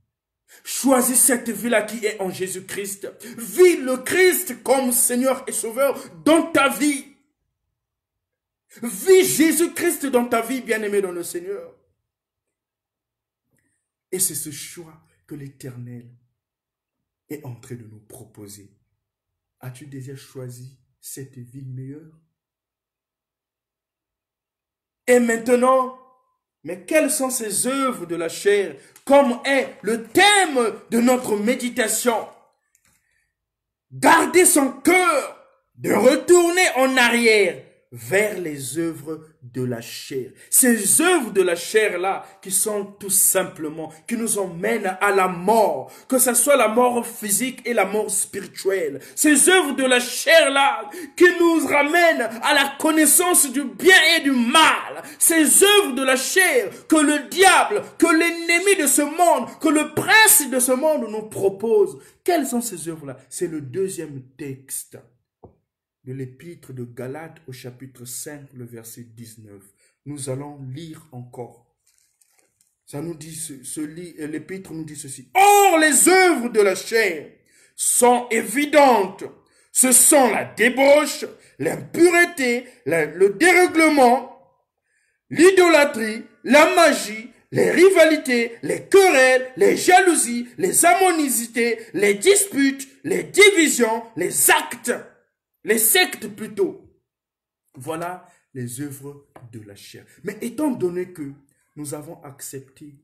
Choisis cette vie-là qui est en Jésus-Christ. Vis le Christ comme Seigneur et Sauveur dans ta vie. Vis Jésus-Christ dans ta vie, bien-aimé dans le Seigneur. Et c'est ce choix que l'Éternel est en train de nous proposer. As-tu déjà choisi cette vie meilleure? Et maintenant, mais quelles sont ces œuvres de la chair, comme est le thème de notre méditation? Garder son cœur, de retourner en arrière vers les œuvres de la chair. Ces œuvres de la chair-là qui sont tout simplement, qui nous emmènent à la mort, que ce soit la mort physique et la mort spirituelle. Ces œuvres de la chair-là qui nous ramènent à la connaissance du bien et du mal. Ces œuvres de la chair que le diable, que l'ennemi de ce monde, que le prince de ce monde nous propose. Quelles sont ces œuvres-là? C'est le deuxième texte de l'épître de Galates au chapitre 5, le verset 19. Nous allons lire encore. Ça nous dit, l'épître nous dit ceci. Or, les œuvres de la chair sont évidentes. Ce sont la débauche, l'impureté, le dérèglement, l'idolâtrie, la magie, les rivalités, les querelles, les jalousies, les ammonisités, les disputes, les divisions, les actes. Les sectes plutôt. Voilà les œuvres de la chair. Mais étant donné que nous avons accepté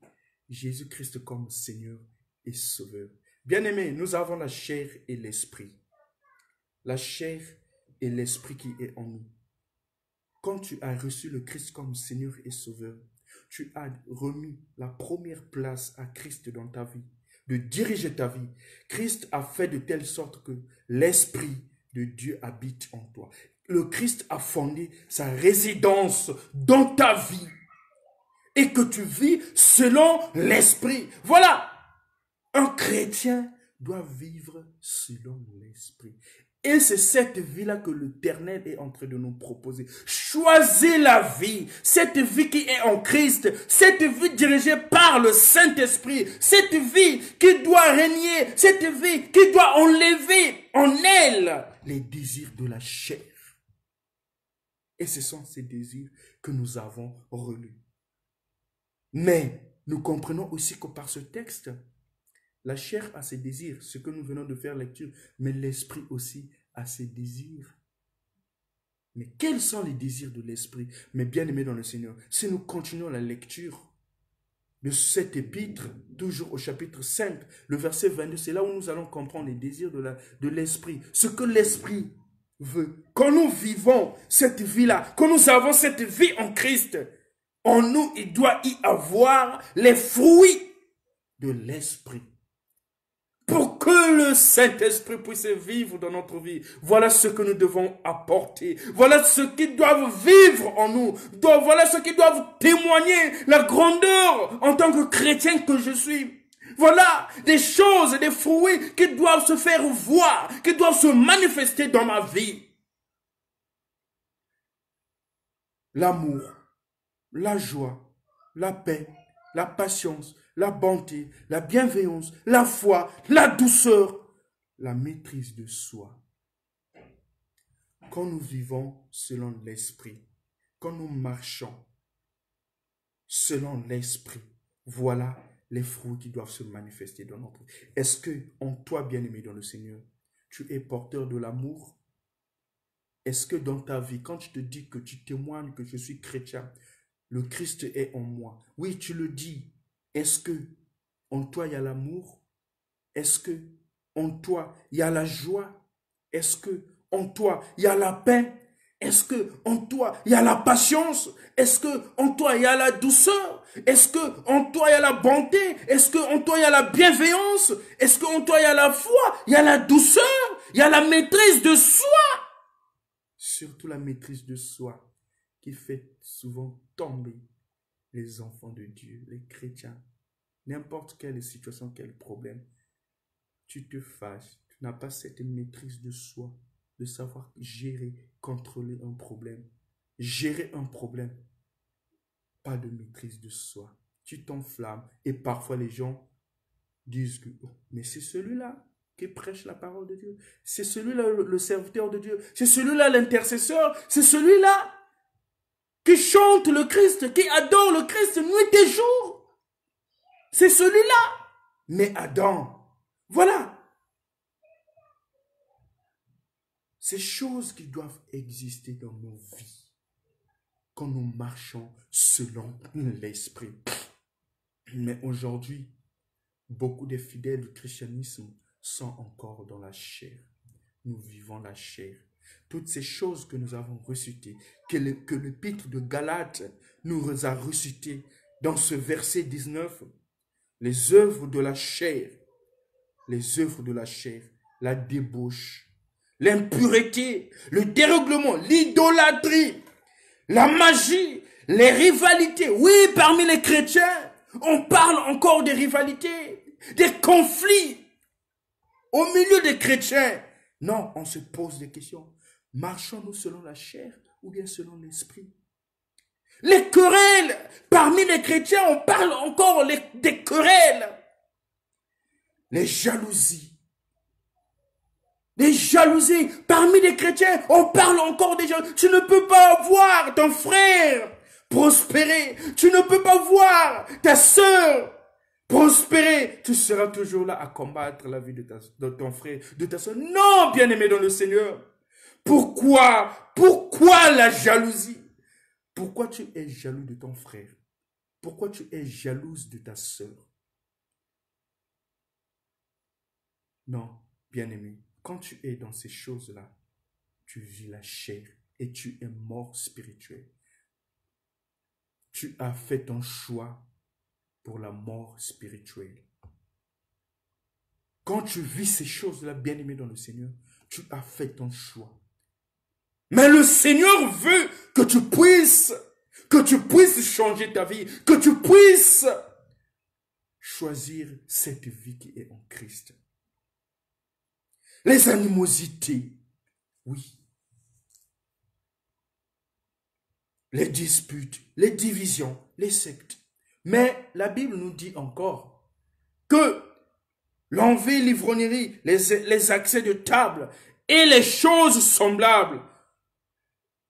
Jésus-Christ comme Seigneur et Sauveur, bien-aimés, nous avons la chair et l'esprit. La chair et l'esprit qui est en nous. Quand tu as reçu le Christ comme Seigneur et Sauveur, tu as remis la première place à Christ dans ta vie, de diriger ta vie. Christ a fait de telle sorte que l'esprit de Dieu habite en toi. Le Christ a fondé sa résidence dans ta vie et que tu vis selon l'esprit. Voilà, un chrétien doit vivre selon l'esprit. Et c'est cette vie-là que l'Éternel est en train de nous proposer. Choisis la vie, cette vie qui est en Christ, cette vie dirigée par le Saint-Esprit, cette vie qui doit régner, cette vie qui doit enlever en elle les désirs de la chair. Et ce sont ces désirs que nous avons relus. Mais nous comprenons aussi que par ce texte, la chair a ses désirs, ce que nous venons de faire lecture, mais l'esprit aussi a ses désirs. Mais quels sont les désirs de l'esprit? Mais bien aimés dans le Seigneur, si nous continuons la lecture de cet épître, toujours au chapitre 5, le verset 22, c'est là où nous allons comprendre les désirs de l'esprit. Ce que l'esprit veut, quand nous vivons cette vie-là, quand nous avons cette vie en Christ, en nous, il doit y avoir les fruits de l'Esprit. Pour que le Saint-Esprit puisse vivre dans notre vie, voilà ce que nous devons apporter. Voilà ce qui doivent vivre en nous. Voilà ce qui doivent témoigner la grandeur en tant que chrétien que je suis. Voilà des choses, des fruits qui doivent se faire voir, qui doivent se manifester dans ma vie. L'amour, la joie, la paix, la patience, la bonté, la bienveillance, la foi, la douceur, la maîtrise de soi. Quand nous vivons selon l'Esprit, quand nous marchons selon l'Esprit, voilà les fruits qui doivent se manifester dans notre vie. Est-ce que, en toi, bien-aimé dans le Seigneur, tu es porteur de l'amour? Est-ce que dans ta vie, quand je te dis que tu témoignes que je suis chrétien, le Christ est en moi? Oui, tu le dis. Est-ce que en toi, il y a l'amour? Est-ce que en toi, il y a la joie? Est-ce que en toi, il y a la paix? Est-ce que en toi, il y a la patience? Est-ce que en toi, il y a la douceur? Est-ce que en toi, il y a la bonté? Est-ce que en toi, il y a la bienveillance? Est-ce que en toi, il y a la foi? Il y a la douceur? Il y a la maîtrise de soi? Surtout la maîtrise de soi qui fait souvent tomber les enfants de Dieu, les chrétiens. N'importe quelle situation, quel problème, tu te fâches, tu n'as pas cette maîtrise de soi, de savoir gérer, contrôler un problème. Gérer un problème, pas de maîtrise de soi. Tu t'enflammes et parfois les gens disent que oh, mais c'est celui-là qui prêche la parole de Dieu. C'est celui-là le serviteur de Dieu. C'est celui-là l'intercesseur. C'est celui-là qui chante le Christ, qui adore le Christ nuit et jour. C'est celui-là. Mais Adam, voilà. Ces choses qui doivent exister dans nos vies quand nous marchons selon l'Esprit. Mais aujourd'hui, beaucoup des fidèles du christianisme sont encore dans la chair. Nous vivons la chair. Toutes ces choses que nous avons recitées, que l'épître de Galates nous a recitées dans ce verset 19, les œuvres de la chair, la débauche, l'impureté, le dérèglement, l'idolâtrie, la magie, les rivalités. Oui, parmi les chrétiens, on parle encore des rivalités, des conflits au milieu des chrétiens. Non, on se pose des questions. Marchons-nous selon la chair ou bien selon l'esprit? Les querelles, parmi les chrétiens, on parle encore des querelles. Les jalousies. Parmi les chrétiens, on parle encore des jalousies. Tu ne peux pas voir ton frère prospérer. Tu ne peux pas voir ta sœur prospérer. Tu seras toujours là à combattre la vie de ton frère, de ta sœur. Non, bien-aimé dans le Seigneur. Pourquoi la jalousie? Pourquoi tu es jaloux de ton frère? Pourquoi tu es jalouse de ta sœur? Non, bien-aimé, quand tu es dans ces choses-là, tu vis la chair et tu es mort spirituel. Tu as fait ton choix pour la mort spirituelle. Quand tu vis ces choses-là, bien-aimé dans le Seigneur, tu as fait ton choix. Mais le Seigneur veut que tu puisses changer ta vie, que tu puisses choisir cette vie qui est en Christ. Les animosités, oui. Les disputes, les divisions, les sectes. Mais la Bible nous dit encore que l'envie, l'ivrognerie, les accès de table et les choses semblables,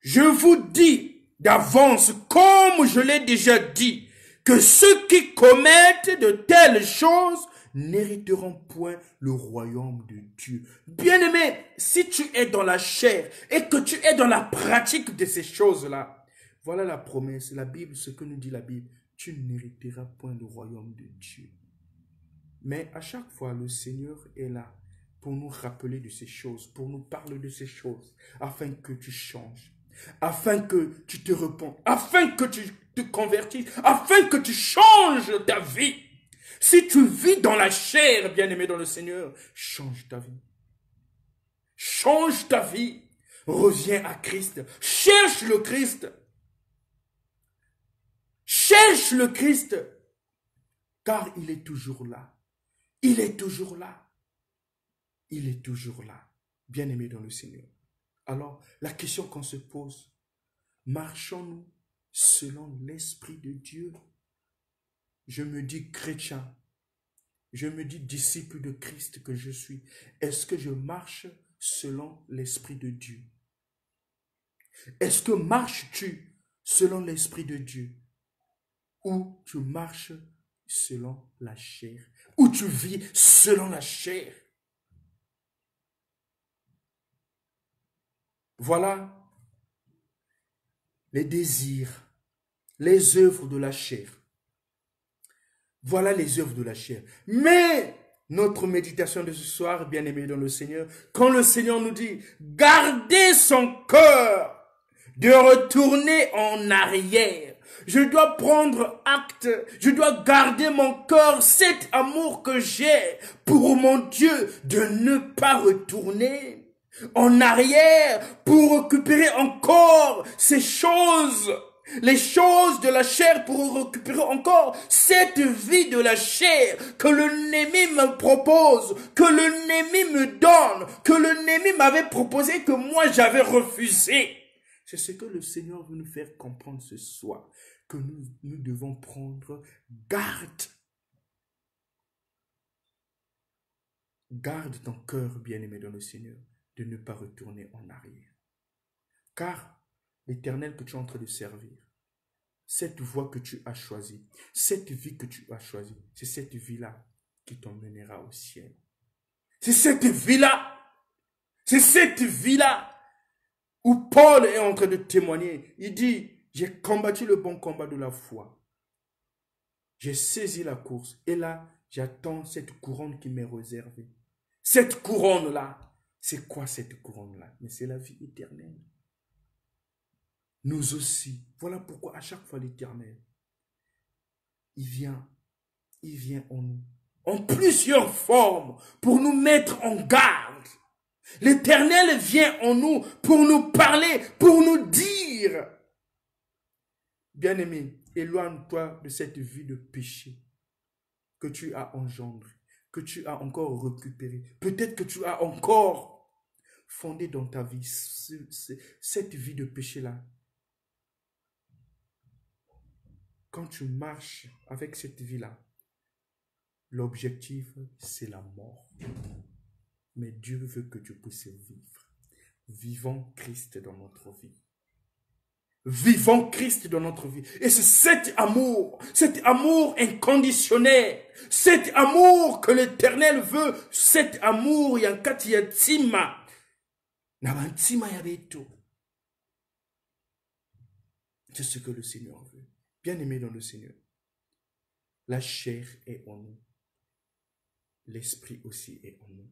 je vous dis d'avance, comme je l'ai déjà dit, que ceux qui commettent de telles choses n'hériteront point le royaume de Dieu. Bien-aimé, si tu es dans la chair et que tu es dans la pratique de ces choses-là, voilà la promesse, la Bible, ce que nous dit la Bible, tu n'hériteras point le royaume de Dieu. Mais à chaque fois, le Seigneur est là pour nous rappeler de ces choses, pour nous parler de ces choses, afin que tu changes, afin que tu te repentes, afin que tu te convertisses, afin que tu changes ta vie. Si tu vis dans la chair, bien-aimé dans le Seigneur, change ta vie. Change ta vie. Reviens à Christ. Cherche le Christ. Cherche le Christ. Car il est toujours là. Il est toujours là. Il est toujours là. Bien-aimé dans le Seigneur. Alors, la question qu'on se pose, marchons-nous selon l'Esprit de Dieu? Je me dis chrétien. Je me dis disciple de Christ que je suis. Est-ce que je marche selon l'Esprit de Dieu? Est-ce que marches-tu selon l'Esprit de Dieu? Ou tu marches selon la chair? Ou tu vis selon la chair? Voilà les désirs, les œuvres de la chair. Voilà les œuvres de la chair. Mais notre méditation de ce soir, bien-aimés dans le Seigneur, quand le Seigneur nous dit, gardez son cœur de retourner en arrière. Je dois prendre acte, je dois garder mon cœur, cet amour que j'ai pour mon Dieu, de ne pas retourner en arrière pour récupérer encore ces choses, les choses de la chair, pour récupérer encore cette vie de la chair que l'ennemi me propose, que l'ennemi me donne, que l'ennemi m'avait proposé, que moi j'avais refusé. C'est ce que le Seigneur veut nous faire comprendre ce soir, que nous devons prendre garde. Garde ton cœur, bien-aimé dans le Seigneur, de ne pas retourner en arrière. Car l'Éternel que tu es en train de servir, cette voie que tu as choisie, cette vie que tu as choisie, c'est cette vie-là qui t'emmènera au ciel. C'est cette vie-là, c'est cette vie-là où Paul est en train de témoigner. Il dit, j'ai combattu le bon combat de la foi. J'ai saisi la course. Et là, j'attends cette couronne qui m'est réservée. Cette couronne-là, c'est quoi cette couronne-là? Mais c'est la vie éternelle. Nous aussi. Voilà pourquoi à chaque fois l'Éternel, il vient en nous, en plusieurs formes, pour nous mettre en garde. L'Éternel vient en nous pour nous parler, pour nous dire, bien-aimé, éloigne-toi de cette vie de péché que tu as engendrée, que tu as encore récupérée. Peut-être que tu as encore fondé dans ta vie cette vie de péché-là. Quand tu marches avec cette vie-là, l'objectif, c'est la mort. Mais Dieu veut que tu puisses vivre. Vivons Christ dans notre vie. Vivons Christ dans notre vie. Et c'est cet amour inconditionnel, cet amour que l'Éternel veut, cet amour yankati yatima. Nabantima yabeto. C'est ce que le Seigneur veut. Bien-aimé dans le Seigneur, la chair est en nous. L'esprit aussi est en nous.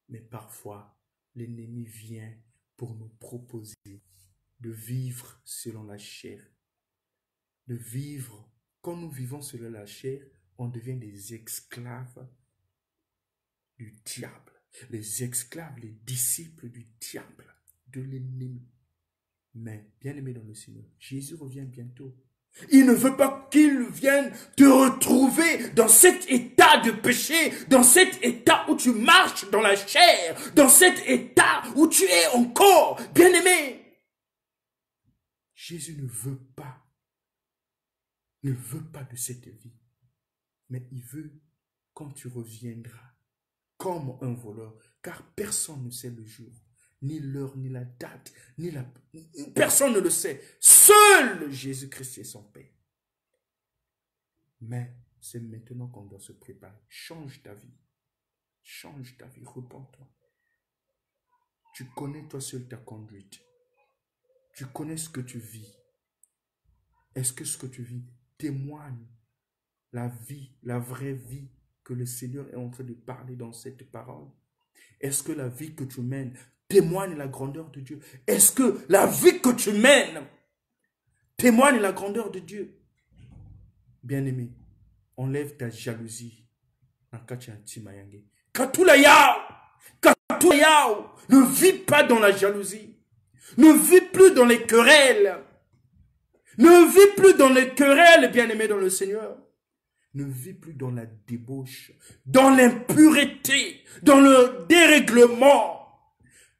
Mais parfois, l'ennemi vient pour nous proposer de vivre selon la chair. De vivre, quand nous vivons selon la chair, on devient des esclaves du diable. Les esclaves, les disciples du diable, de l'ennemi. Mais, bien-aimé dans le Seigneur, Jésus revient bientôt. Il ne veut pas qu'il vienne te retrouver dans cet état de péché, dans cet état où tu marches dans la chair, dans cet état où tu es encore, bien-aimé. Jésus ne veut pas de cette vie, mais il veut quand tu reviendras comme un voleur, car personne ne sait le jour, ni l'heure, ni la date, personne ne le sait. Seul Jésus-Christ et son Père. Mais c'est maintenant qu'on doit se préparer. Change ta vie. Change ta vie. Repends-toi. Tu connais toi seul ta conduite. Tu connais ce que tu vis. Est-ce que ce que tu vis témoigne la vie, la vraie vie que le Seigneur est en train de parler dans cette parole? Est-ce que la vie que tu mènes témoigne la grandeur de Dieu? Est-ce que la vie que tu mènes témoigne la grandeur de Dieu? Bien-aimé, enlève ta jalousie. Katula yao! Katula yao! Ne vis pas dans la jalousie. Ne vis plus dans les querelles. Ne vis plus dans les querelles, bien-aimé dans le Seigneur. Ne vis plus dans la débauche, dans l'impureté, dans le dérèglement.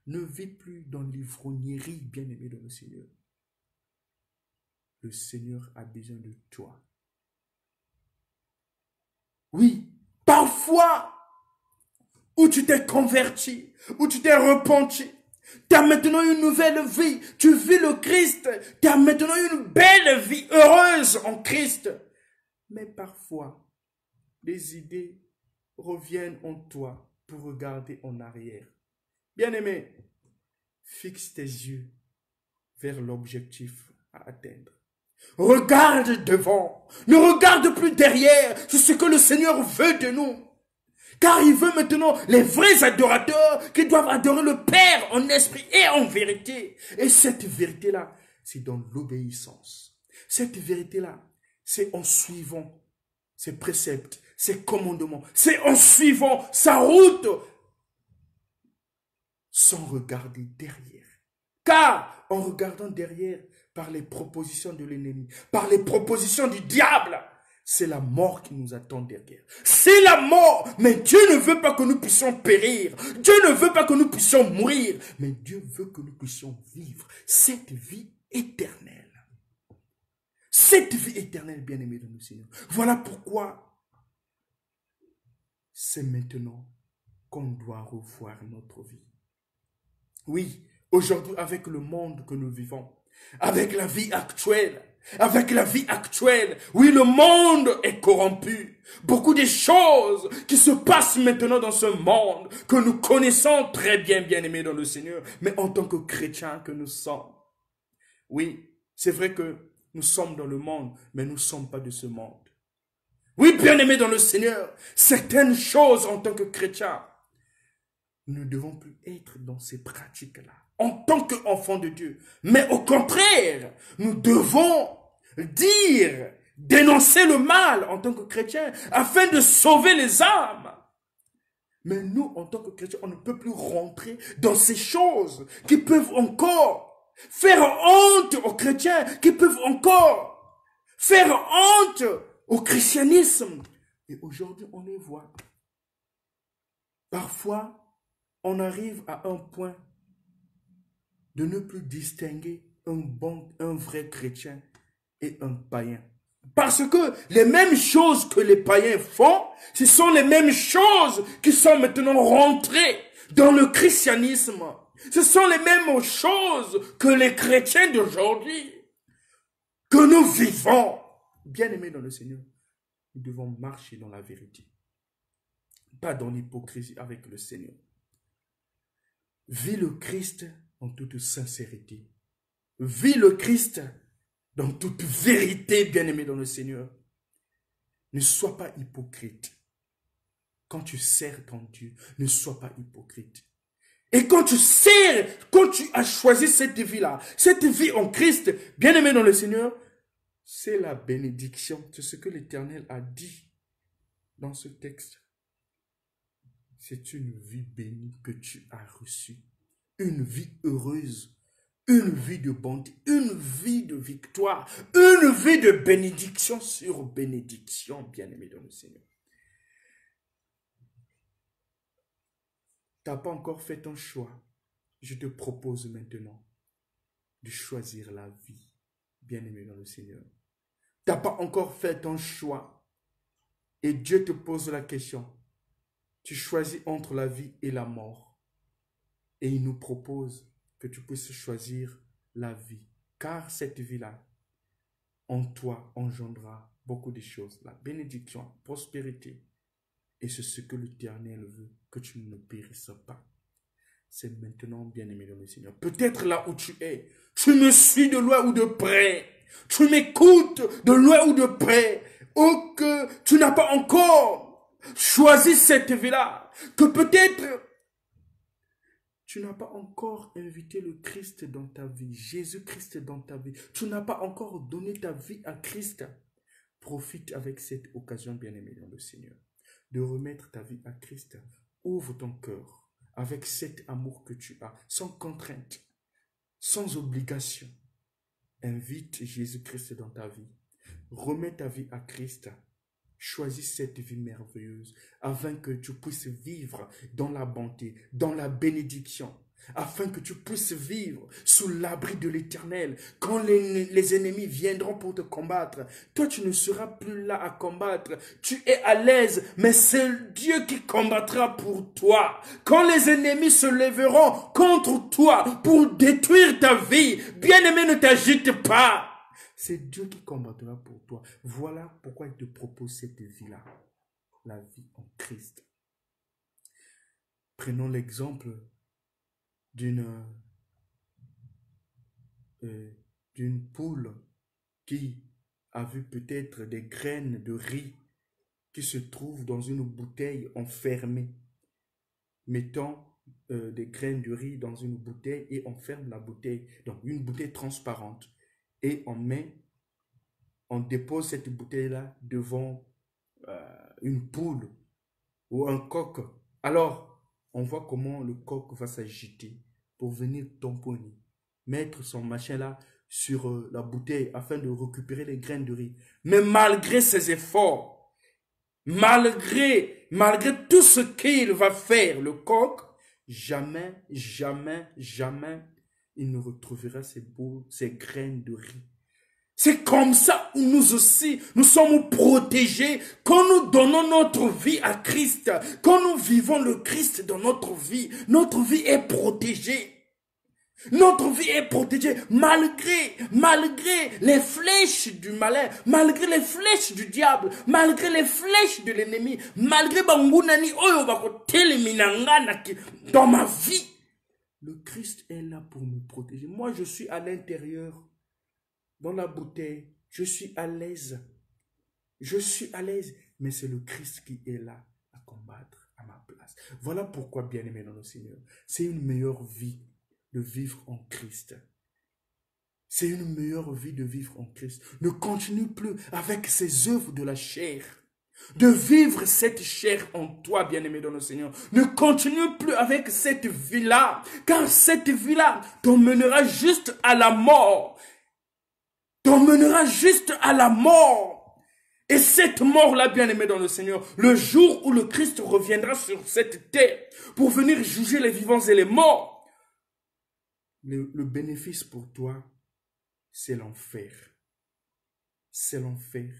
Ne vis plus dans l'ivrognerie, bien-aimé dans le Seigneur. Le Seigneur a besoin de toi. Oui, parfois, où tu t'es converti, où tu t'es repenti, tu as maintenant une nouvelle vie, tu vis le Christ, tu as maintenant une belle vie, heureuse en Christ. Mais parfois, les idées reviennent en toi pour regarder en arrière. Bien-aimé, fixe tes yeux vers l'objectif à atteindre. Regarde devant, ne regarde plus derrière, c'est ce que le Seigneur veut de nous. Car il veut maintenant les vrais adorateurs qui doivent adorer le Père en esprit et en vérité. Et cette vérité-là, c'est dans l'obéissance. Cette vérité-là, c'est en suivant ses préceptes, ses commandements. C'est en suivant sa route sans regarder derrière. Car en regardant derrière, par les propositions de l'ennemi, par les propositions du diable, c'est la mort qui nous attend derrière. C'est la mort. Mais Dieu ne veut pas que nous puissions périr. Dieu ne veut pas que nous puissions mourir. Mais Dieu veut que nous puissions vivre cette vie éternelle. Cette vie éternelle, bien-aimée dans le Seigneur. Voilà pourquoi c'est maintenant qu'on doit revoir notre vie. Oui, aujourd'hui, avec le monde que nous vivons, avec la vie actuelle, oui, le monde est corrompu. Beaucoup de choses qui se passent maintenant dans ce monde que nous connaissons très bien, bien-aimés dans le Seigneur, mais en tant que chrétiens que nous sommes. Oui, c'est vrai que nous sommes dans le monde, mais nous ne sommes pas de ce monde. Oui, bien-aimés dans le Seigneur, certaines choses en tant que chrétiens, nous ne devons plus être dans ces pratiques-là, en tant qu'enfants de Dieu. Mais au contraire, nous devons dire, dénoncer le mal en tant que chrétiens, afin de sauver les âmes. Mais nous, en tant que chrétiens, on ne peut plus rentrer dans ces choses qui peuvent encore faire honte aux chrétiens, qui peuvent encore faire honte au christianisme. Et aujourd'hui, on les voit. Parfois, on arrive à un point de ne plus distinguer un vrai chrétien et un païen. Parce que les mêmes choses que les païens font, ce sont les mêmes choses qui sont maintenant rentrées dans le christianisme. Ce sont les mêmes choses que les chrétiens d'aujourd'hui, que nous vivons. Bien-aimés dans le Seigneur, nous devons marcher dans la vérité, pas dans l'hypocrisie avec le Seigneur. Vis le Christ en toute sincérité. Vis le Christ dans toute vérité, bien-aimé dans le Seigneur. Ne sois pas hypocrite. Quand tu sers ton Dieu, ne sois pas hypocrite. Et quand tu sers, quand tu as choisi cette vie-là, cette vie en Christ, bien-aimé dans le Seigneur, c'est la bénédiction. C'est ce que l'Éternel a dit dans ce texte. C'est une vie bénie que tu as reçue. Une vie heureuse. Une vie de bonté. Une vie de victoire. Une vie de bénédiction sur bénédiction, bien-aimé dans le Seigneur. Tu n'as pas encore fait ton choix. Je te propose maintenant de choisir la vie, bien-aimé dans le Seigneur. Tu n'as pas encore fait ton choix. Et Dieu te pose la question. Tu choisis entre la vie et la mort. Et il nous propose que tu puisses choisir la vie. Car cette vie-là, en toi, engendrera beaucoup de choses. La bénédiction, la prospérité. Et c'est ce que l'Éternel veut, que tu ne périsses pas. C'est maintenant, bien-aimé dans le Seigneur. Peut-être là où tu es, tu me suis de loin ou de près. Tu m'écoutes de loin ou de près. Ou que tu n'as pas encore choisi cette vie-là. Que peut-être Tu n'as pas encore invité le Christ dans ta vie, Jésus-Christ dans ta vie. Tu n'as pas encore donné ta vie à Christ. Profite avec cette occasion, bien-aimé dans le Seigneur, de remettre ta vie à Christ. Ouvre ton cœur avec cet amour que tu as, sans contrainte, sans obligation. Invite Jésus-Christ dans ta vie. Remets ta vie à Christ. Choisis cette vie merveilleuse afin que tu puisses vivre dans la bonté, dans la bénédiction, afin que tu puisses vivre sous l'abri de l'Éternel. Quand les ennemis viendront pour te combattre, toi tu ne seras plus là à combattre. Tu es à l'aise, mais c'est Dieu qui combattra pour toi. Quand les ennemis se lèveront contre toi pour détruire ta vie, bien-aimé, ne t'agite pas. C'est Dieu qui combattra pour toi. Voilà pourquoi il te propose cette vie-là, la vie en Christ. Prenons l'exemple d'une poule qui a vu peut-être des graines de riz qui se trouvent dans une bouteille enfermée. Mettons des graines de riz dans une bouteille et on ferme la bouteille, donc une bouteille transparente. Et on dépose cette bouteille-là devant une poule ou un coq. Alors, on voit comment le coq va s'agiter pour venir tamponner, mettre son machin-là sur la bouteille afin de récupérer les graines de riz. Mais malgré ses efforts, malgré tout ce qu'il va faire, le coq, jamais, il ne retrouvera ces graines de riz. C'est comme ça où nous aussi, nous sommes protégés quand nous donnons notre vie à Christ. Quand nous vivons le Christ dans notre vie est protégée. Notre vie est protégée malgré les flèches du malin, malgré les flèches du diable, malgré les flèches de l'ennemi, malgré bangunani oyo bakotelemi dans ma vie. Le Christ est là pour me protéger. Moi, je suis à l'intérieur, dans la bouteille. Je suis à l'aise. Je suis à l'aise. Mais c'est le Christ qui est là à combattre à ma place. Voilà pourquoi, bien-aimé dans le Seigneur, c'est une meilleure vie de vivre en Christ. C'est une meilleure vie de vivre en Christ. Ne continue plus avec ces œuvres de la chair. De vivre cette chair en toi, bien-aimé dans le Seigneur. Ne continue plus avec cette vie-là. Car cette vie-là t'emmènera juste à la mort. T'emmènera juste à la mort. Et cette mort-là, bien-aimé dans le Seigneur, le jour où le Christ reviendra sur cette terre pour venir juger les vivants et les morts, le bénéfice pour toi, c'est l'enfer. C'est l'enfer.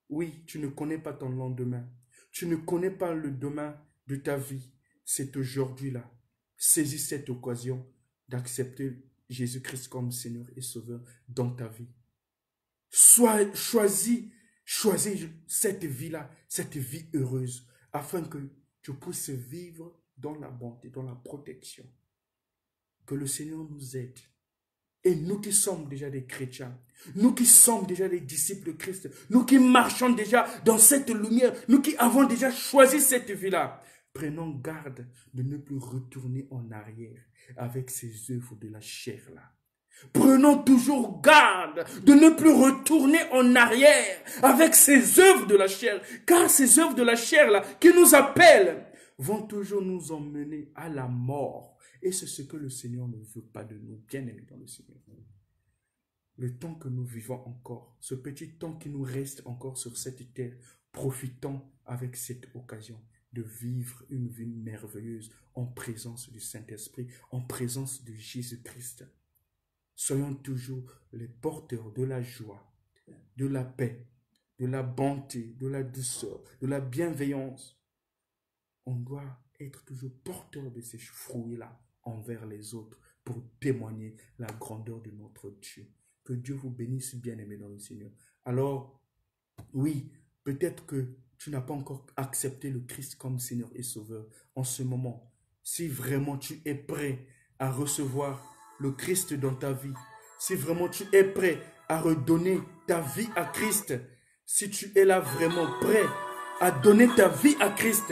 Oui, tu ne connais pas ton lendemain. Tu ne connais pas le demain de ta vie. C'est aujourd'hui-là. Saisis cette occasion d'accepter Jésus-Christ comme Seigneur et Sauveur dans ta vie. Choisis cette vie-là, cette vie heureuse, afin que tu puisses vivre dans la bonté, dans la protection. Que le Seigneur nous aide. Et nous qui sommes déjà des chrétiens, nous qui sommes déjà des disciples de Christ, nous qui marchons déjà dans cette lumière, nous qui avons déjà choisi cette vie-là, prenons garde de ne plus retourner en arrière avec ces œuvres de la chair-là. Prenons toujours garde de ne plus retourner en arrière avec ces œuvres de la chair, car ces œuvres de la chair-là qui nous appellent vont toujours nous emmener à la mort. Et c'est ce que le Seigneur ne veut pas de nous, bien-aimés dans le Seigneur. Le temps que nous vivons encore, ce petit temps qui nous reste encore sur cette terre, profitons avec cette occasion de vivre une vie merveilleuse en présence du Saint-Esprit, en présence de Jésus-Christ. Soyons toujours les porteurs de la joie, de la paix, de la bonté, de la douceur, de la bienveillance. On doit être toujours porteur de ces fruits-là envers les autres pour témoigner la grandeur de notre Dieu. Que Dieu vous bénisse, bien-aimés dans le Seigneur. Alors, oui, peut-être que tu n'as pas encore accepté le Christ comme Seigneur et Sauveur. En ce moment, si vraiment tu es prêt à recevoir le Christ dans ta vie, si vraiment tu es prêt à redonner ta vie à Christ, si tu es là vraiment prêt à donner ta vie à Christ,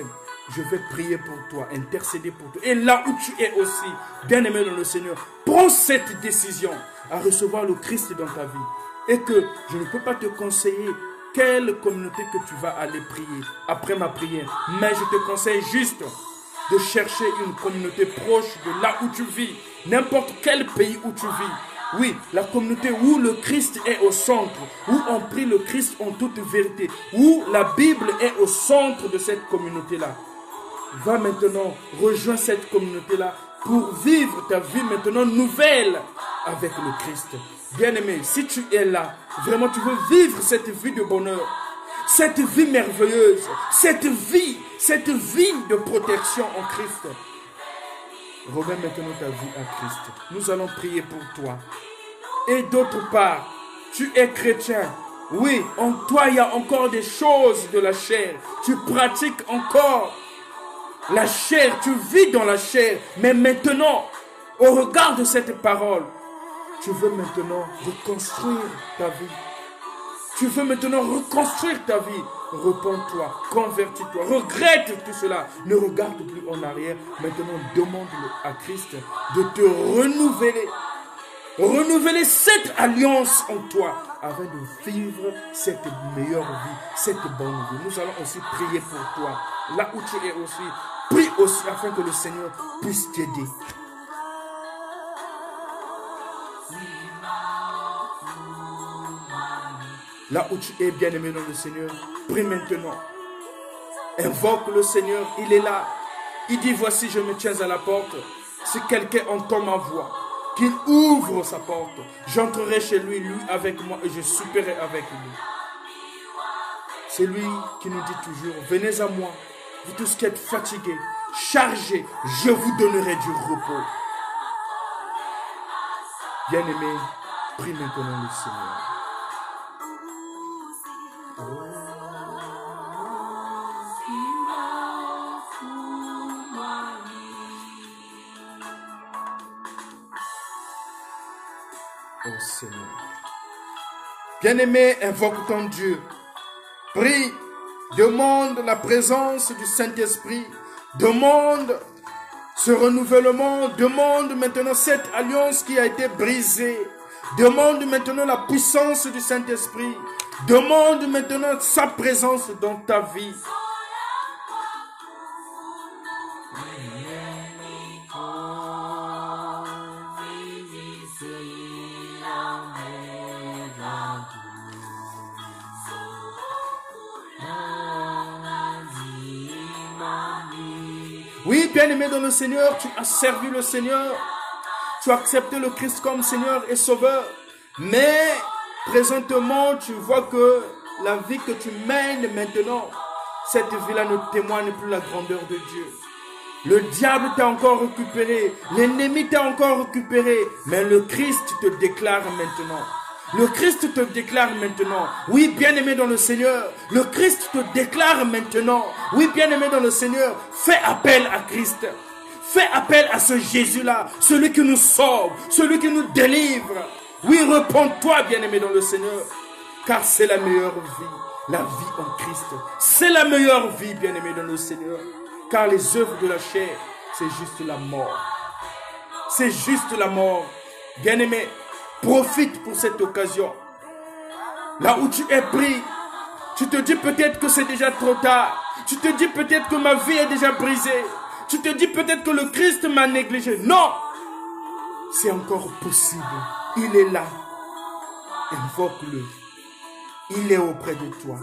je vais prier pour toi, intercéder pour toi. Et là où tu es aussi, bien-aimé dans le Seigneur, prends cette décision à recevoir le Christ dans ta vie. Et que je ne peux pas te conseiller quelle communauté que tu vas aller prier après ma prière. Mais je te conseille juste de chercher une communauté proche de là où tu vis. N'importe quel pays où tu vis. Oui, la communauté où le Christ est au centre, où on prie le Christ en toute vérité, où la Bible est au centre de cette communauté-là. Va maintenant, rejoins cette communauté-là pour vivre ta vie maintenant nouvelle avec le Christ. Bien-aimé, si tu es là, vraiment tu veux vivre cette vie de bonheur, cette vie merveilleuse, cette vie de protection en Christ. Remets maintenant ta vie à Christ. Nous allons prier pour toi. Et d'autre part, tu es chrétien. Oui, en toi il y a encore des choses de la chair. Tu pratiques encore la chair, tu vis dans la chair. Mais maintenant, au regard de cette parole, tu veux maintenant reconstruire ta vie. Tu veux maintenant reconstruire ta vie. Repends-toi, convertis-toi, regrette tout cela. Ne regarde plus en arrière. Maintenant, demande-le à Christ de te renouveler. Renouveler cette alliance en toi afin de vivre cette meilleure vie, cette bonne vie. Nous allons aussi prier pour toi. Là où tu es aussi, prie aussi afin que le Seigneur puisse t'aider. Là où tu es bien-aimé dans le Seigneur, prie maintenant. Invoque le Seigneur, il est là. Il dit, voici, je me tiens à la porte. Si quelqu'un entend ma voix, qu'il ouvre sa porte, j'entrerai chez lui, lui avec moi, et je souperai avec lui. C'est lui qui nous dit toujours, venez à moi, vous tous qui êtes fatigués, chargés, je vous donnerai du repos. Bien-aimé, prie maintenant le Seigneur. Oh Seigneur. Bien-aimé, invoque ton Dieu. Prie, demande la présence du Saint-Esprit. Demande ce renouvellement. Demande maintenant cette alliance qui a été brisée. Demande maintenant la puissance du Saint-Esprit. Demande maintenant sa présence dans ta vie. Oui, bien-aimé dans le Seigneur, tu as servi le Seigneur. Tu as accepté le Christ comme Seigneur et Sauveur. Mais présentement, tu vois que la vie que tu mènes maintenant, cette vie-là ne témoigne plus la grandeur de Dieu. Le diable t'a encore récupéré. L'ennemi t'a encore récupéré. Mais le Christ te déclare maintenant. Le Christ te déclare maintenant. Oui, bien-aimé dans le Seigneur. Le Christ te déclare maintenant. Oui, bien-aimé dans le Seigneur. Fais appel à Christ. Fais appel à ce Jésus-là. Celui qui nous sauve. Celui qui nous délivre. Oui, repens-toi, bien-aimé dans le Seigneur. Car c'est la meilleure vie. La vie en Christ. C'est la meilleure vie, bien-aimé dans le Seigneur. Car les œuvres de la chair, c'est juste la mort. C'est juste la mort. Bien-aimé, profite pour cette occasion. Là où tu es pris, tu te dis peut-être que c'est déjà trop tard. Tu te dis peut-être que ma vie est déjà brisée. Tu te dis peut-être que le Christ m'a négligé. Non! C'est encore possible. Il est là. Invoque-le. Il est auprès de toi.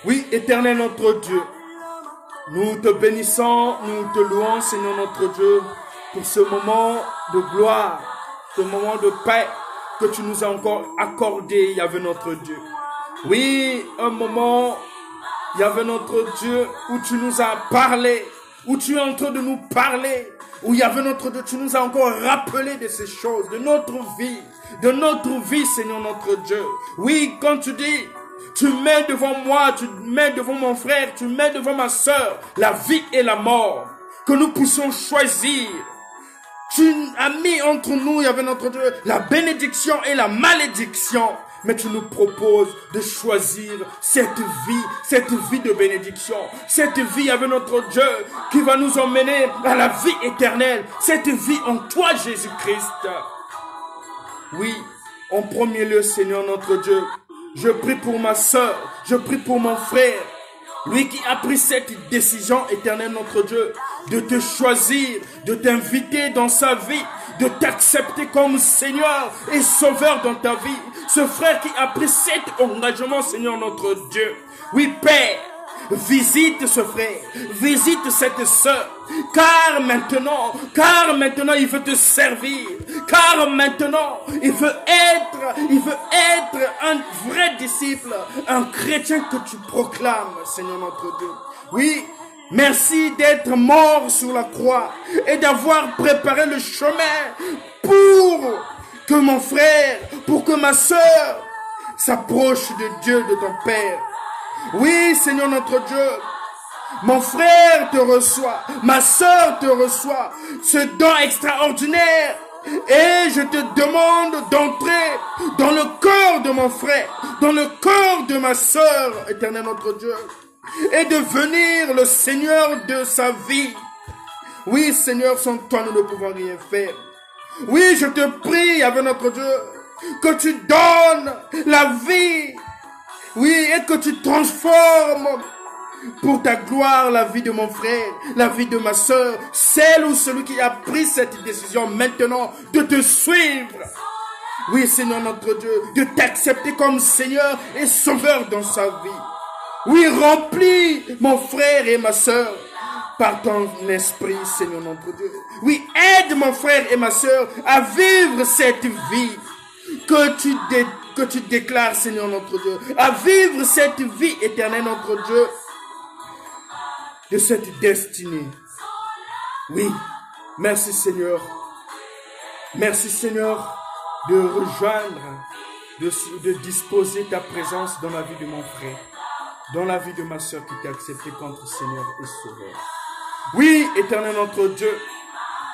Oui, éternel notre Dieu, nous te bénissons, nous te louons, Seigneur notre Dieu, pour ce moment de gloire, ce moment de paix que tu nous as encore accordé, Yahvé notre Dieu. Oui, un moment, Yahvé notre Dieu, où tu nous as parlé, où tu es en train de nous parler, où Yahvé notre Dieu, tu nous as encore rappelé de ces choses, de notre vie, Seigneur notre Dieu. Oui, quand tu dis, Tu mets devant moi, tu mets devant mon frère, tu mets devant ma soeur la vie et la mort. Que nous puissions choisir. Tu as mis entre nous, il y avait notre Dieu, la bénédiction et la malédiction. Mais tu nous proposes de choisir cette vie de bénédiction, cette vie avec notre Dieu qui va nous emmener à la vie éternelle, cette vie en toi Jésus-Christ. Oui, en premier lieu Seigneur notre Dieu, je prie pour ma soeur, je prie pour mon frère, lui qui a pris cette décision éternelle notre Dieu, de te choisir, de t'inviter dans sa vie, de t'accepter comme Seigneur et Sauveur dans ta vie. Ce frère qui a pris cet engagement, Seigneur notre Dieu. Oui, Père, visite ce frère, visite cette sœur, car maintenant, il veut te servir, car maintenant, il veut être un vrai disciple, un chrétien que tu proclames, Seigneur notre Dieu. Oui, merci d'être mort sur la croix et d'avoir préparé le chemin pour que mon frère, pour que ma sœur s'approche de Dieu, de ton Père. Oui, Seigneur notre Dieu, mon frère te reçoit, ma sœur te reçoit, ce don extraordinaire. Et je te demande d'entrer dans le corps de mon frère, dans le corps de ma sœur, éternel notre Dieu, et de devenir le Seigneur de sa vie. Oui, Seigneur, sans toi, nous ne pouvons rien faire. Oui, je te prie avec notre Dieu que tu donnes la vie. Oui, et que tu transformes pour ta gloire la vie de mon frère, la vie de ma soeur, celle ou celui qui a pris cette décision maintenant de te suivre. Oui, Seigneur notre Dieu, de t'accepter comme Seigneur et Sauveur dans sa vie. Oui, remplis mon frère et ma soeur par ton esprit, Seigneur notre Dieu. Oui, aide mon frère et ma soeur à vivre cette vie que tu déclares, Seigneur notre Dieu, à vivre cette vie éternelle, notre Dieu, de cette destinée. Oui, merci Seigneur. Merci Seigneur de rejoindre, de disposer ta présence dans la vie de mon frère, dans la vie de ma soeur qui t'a accepté contre Seigneur et Sauveur. Oui, éternel notre Dieu,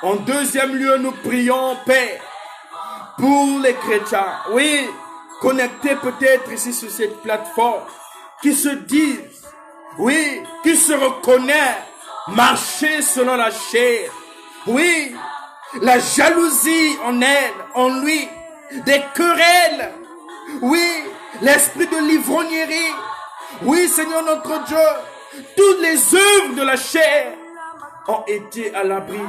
en deuxième lieu, nous prions, Père, pour les chrétiens, oui, connectés peut-être ici sur cette plateforme, qui se disent, oui, qui se reconnaissent, marcher selon la chair, oui, la jalousie en elle, en lui, des querelles, oui, l'esprit de l'ivrognerie, oui, Seigneur notre Dieu, toutes les œuvres de la chair ont été à l'abri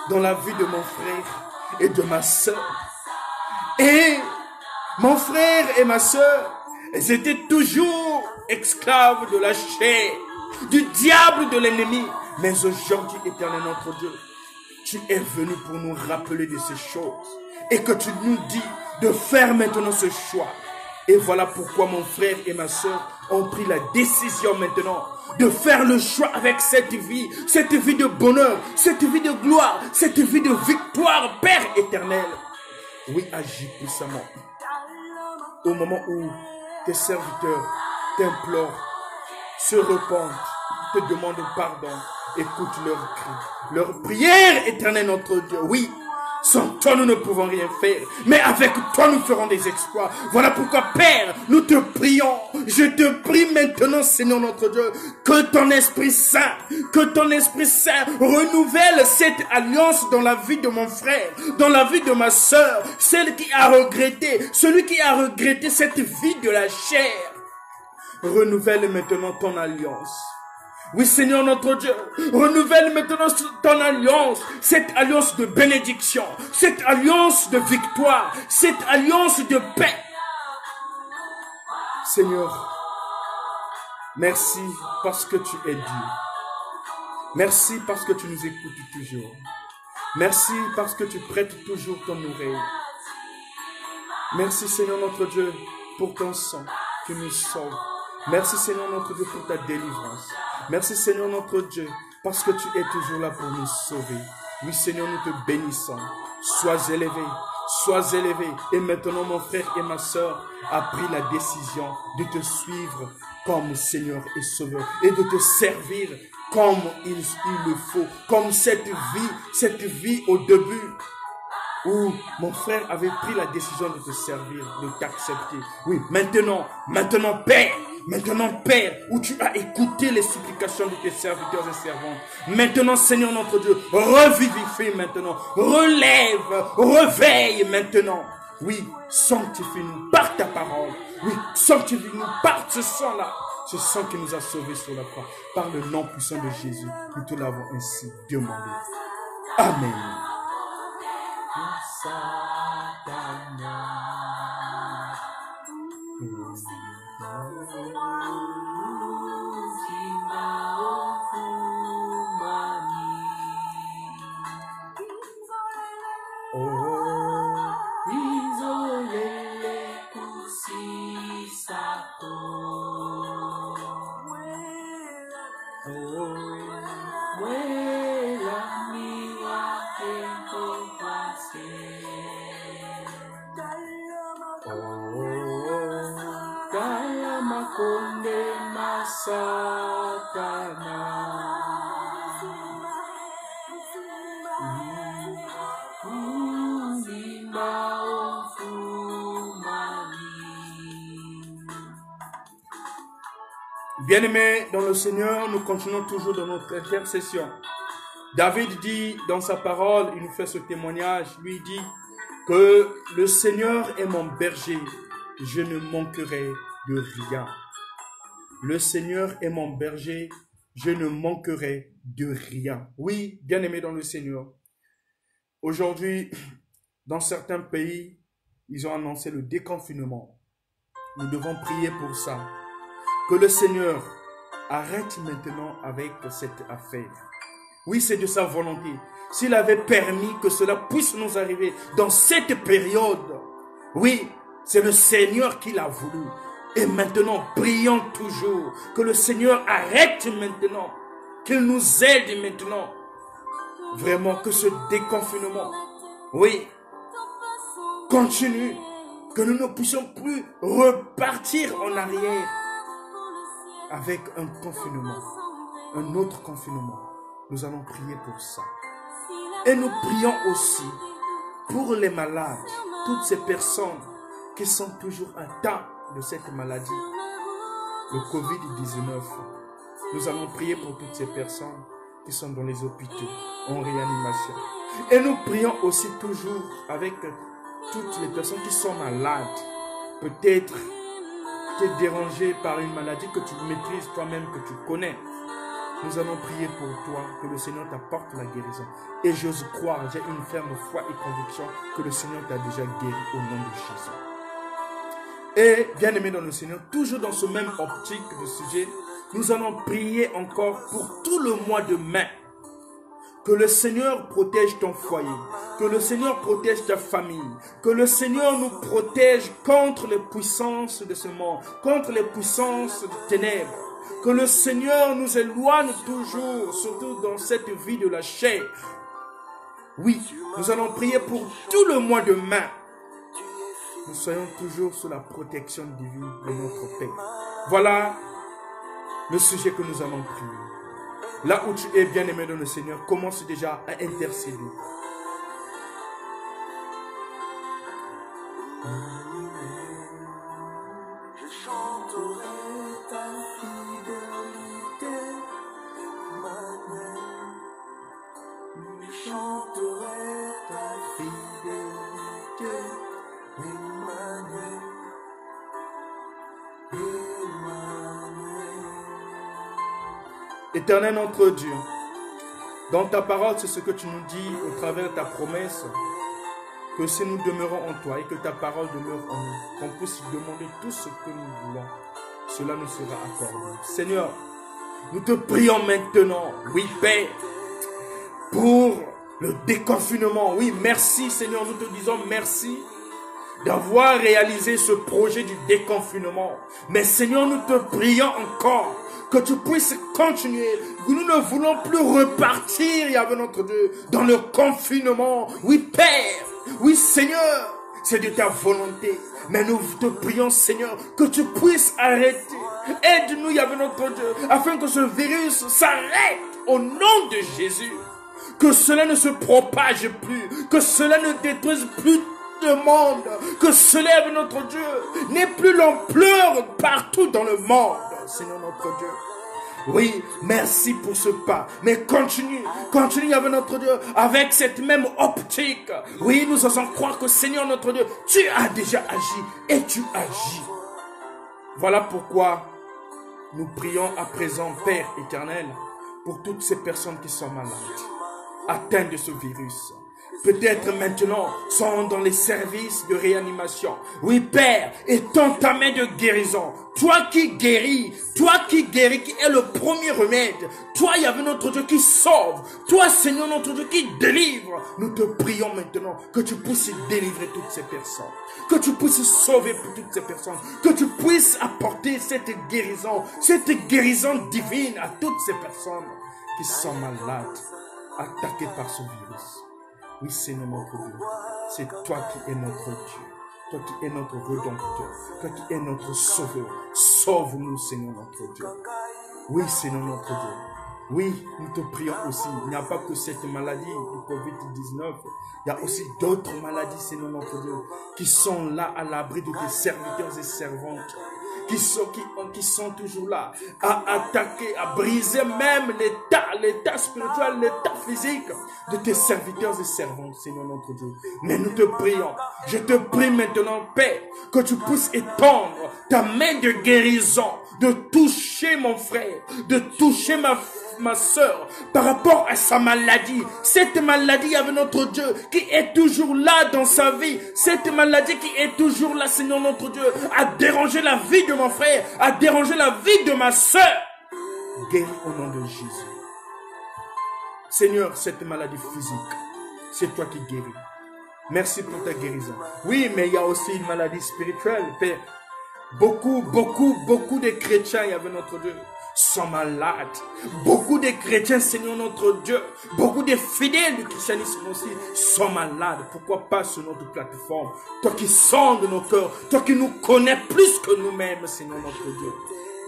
dans la vie de mon frère et de ma soeur. Et mon frère et ma soeur, ils étaient toujours esclaves de la chair, du diable, de l'ennemi. Mais aujourd'hui, éternel notre Dieu, tu es venu pour nous rappeler de ces choses et que tu nous dis de faire maintenant ce choix. Et voilà pourquoi mon frère et ma soeur ont pris la décision maintenant de faire le choix avec cette vie de bonheur, cette vie de gloire, cette vie de victoire, Père éternel. Oui, agis puissamment. Au moment où tes serviteurs t'implorent, se repentent, te demandent pardon, écoute leurs cris, leurs prières, éternel notre Dieu. Oui, sans toi nous ne pouvons rien faire, mais avec toi nous ferons des exploits. Voilà pourquoi Père, nous te prions. Je te prie maintenant, Seigneur notre Dieu, que ton Esprit Saint renouvelle cette alliance dans la vie de mon frère, dans la vie de ma soeur, celle qui a regretté, celui qui a regretté cette vie de la chair. Renouvelle maintenant ton alliance. Oui, Seigneur notre Dieu, renouvelle maintenant ton alliance, cette alliance de bénédiction, cette alliance de victoire, cette alliance de paix. Seigneur, merci parce que tu es Dieu. Merci parce que tu nous écoutes toujours. Merci parce que tu prêtes toujours ton oreille. Merci, Seigneur notre Dieu, pour ton sang qui nous sauve. Merci, Seigneur notre Dieu, pour ta délivrance. Merci, Seigneur notre Dieu, parce que tu es toujours là pour nous sauver. Oui, Seigneur, nous te bénissons. Sois élevé, sois élevé. Et maintenant, mon frère et ma soeur a pris la décision de te suivre comme Seigneur et Sauveur et de te servir comme il le faut, comme cette vie au début où mon frère avait pris la décision de te servir, de t'accepter. Oui, maintenant, Père, où tu as écouté les supplications de tes serviteurs et servantes. Maintenant, Seigneur notre Dieu, revivifie maintenant, relève, réveille maintenant. Oui, sanctifie-nous par ta parole. Oui, sanctifie-nous par ce sang-là. Ce sang qui nous a sauvés sur la croix. Par le nom puissant de Jésus, nous te l'avons ainsi demandé. Amen. Bien-aimés dans le Seigneur, nous continuons toujours dans notre intercession. David dit dans sa parole, il nous fait ce témoignage, lui dit que le Seigneur est mon berger, je ne manquerai de rien. Le Seigneur est mon berger, je ne manquerai de rien. Oui, bien-aimés dans le Seigneur, aujourd'hui, dans certains pays, ils ont annoncé le déconfinement. Nous devons prier pour ça. Que le Seigneur arrête maintenant avec cette affaire. Oui, c'est de sa volonté. S'il avait permis que cela puisse nous arriver dans cette période, oui, c'est le Seigneur qui l'a voulu. Et maintenant, prions toujours que le Seigneur arrête maintenant, qu'il nous aide maintenant. Vraiment, que ce déconfinement, oui, continue, que nous ne puissions plus repartir en arrière avec un confinement, un autre confinement. Nous allons prier pour ça. Et nous prions aussi pour les malades, toutes ces personnes qui sont toujours atteintes de cette maladie, le Covid-19. Nous allons prier pour toutes ces personnes qui sont dans les hôpitaux, en réanimation. Et nous prions aussi toujours avec toutes les personnes qui sont malades. Peut-être tu es dérangé par une maladie que tu maîtrises toi-même, que tu connais. Nous allons prier pour toi, que le Seigneur t'apporte la guérison. Et j'ose croire, j'ai une ferme foi et conviction que le Seigneur t'a déjà guéri au nom de Jésus. Et bien aimé dans le Seigneur, toujours dans ce même optique de sujet, nous allons prier encore pour tout le mois de mai. Que le Seigneur protège ton foyer, que le Seigneur protège ta famille, que le Seigneur nous protège contre les puissances de ce monde, contre les puissances des ténèbres. Que le Seigneur nous éloigne toujours, surtout dans cette vie de la chair. Oui, nous allons prier pour tout le mois de mai. Nous soyons toujours sous la protection divine de notre Père. Voilà le sujet que nous allons prier. Là où tu es bien-aimé dans le Seigneur, commence déjà à intercéder. Je chanterai ta fidélité, Emmanuel. Je chanterai ta fidélité, Emmanuel. Éternel notre Dieu, dans ta parole, c'est ce que tu nous dis au travers de ta promesse, que si nous demeurons en toi et que ta parole demeure en nous, qu'on puisse demander tout ce que nous voulons, cela nous sera accordé. Seigneur, nous te prions maintenant, oui Père, pour le déconfinement. Oui, merci Seigneur, nous te disons merci d'avoir réalisé ce projet du déconfinement. Mais Seigneur, nous te prions encore que tu puisses continuer. Nous ne voulons plus repartir, Yahvé notre Dieu, dans le confinement. Oui, Père, Oui, Seigneur, c'est de ta volonté. Mais nous te prions, Seigneur, que tu puisses arrêter. Aide-nous, Yahvé notre Dieu, afin que ce virus s'arrête au nom de Jésus. Que cela ne se propage plus, que cela ne détruise plus de monde, que cela, Yahvé notre Dieu, n'ait plus l'ampleur partout dans le monde, Seigneur notre Dieu. Oui, merci pour ce pas. Mais continue avec notre Dieu, avec cette même optique. Oui, nous osons croire que Seigneur notre Dieu, tu as déjà agi et tu agis. Voilà pourquoi nous prions à présent, Père éternel, pour toutes ces personnes qui sont malades, atteintes de ce virus. Peut-être maintenant sont dans les services de réanimation. Oui, Père, étends ta main de guérison. Toi qui guéris, qui est le premier remède. Toi, Yahvé notre Dieu, qui sauve. Toi, Seigneur notre Dieu, qui délivre. Nous te prions maintenant que tu puisses délivrer toutes ces personnes. Que tu puisses sauver pour toutes ces personnes. Que tu puisses apporter cette guérison divine à toutes ces personnes qui sont malades, attaquées par ce virus. Oui, Seigneur notre Dieu, c'est toi qui es notre Dieu, toi qui es notre Rédempteur, toi qui es notre Sauveur. Sauve-nous, Seigneur notre Dieu. Oui, Seigneur notre Dieu. Oui, nous te prions aussi. Il n'y a pas que cette maladie du Covid-19. Il y a aussi d'autres maladies, Seigneur notre Dieu, qui sont là à l'abri de tes serviteurs et servantes. Qui sont toujours là à attaquer, à briser même l'état spirituel, l'état physique de tes serviteurs et servantes, Seigneur notre Dieu. Mais nous te prions, je te prie maintenant, Père, que tu puisses étendre ta main de guérison, de toucher mon frère, de toucher ma soeur, par rapport à sa maladie. Cette maladie avec notre Dieu qui est toujours là dans sa vie. Cette maladie qui est toujours là, Seigneur notre Dieu, a dérangé la vie de mon frère, a dérangé la vie de ma soeur. Guéris au nom de Jésus. Seigneur, cette maladie physique, c'est toi qui guéris. Merci pour ta guérison. Oui, mais il y a aussi une maladie spirituelle, Père. Beaucoup de chrétiens, il y avait notre Dieu, sont malades. Beaucoup de chrétiens, Seigneur notre Dieu, beaucoup de fidèles du christianisme aussi sont malades. Pourquoi pas sur notre plateforme? Toi qui sondes nos cœurs, toi qui nous connais plus que nous-mêmes, Seigneur notre Dieu.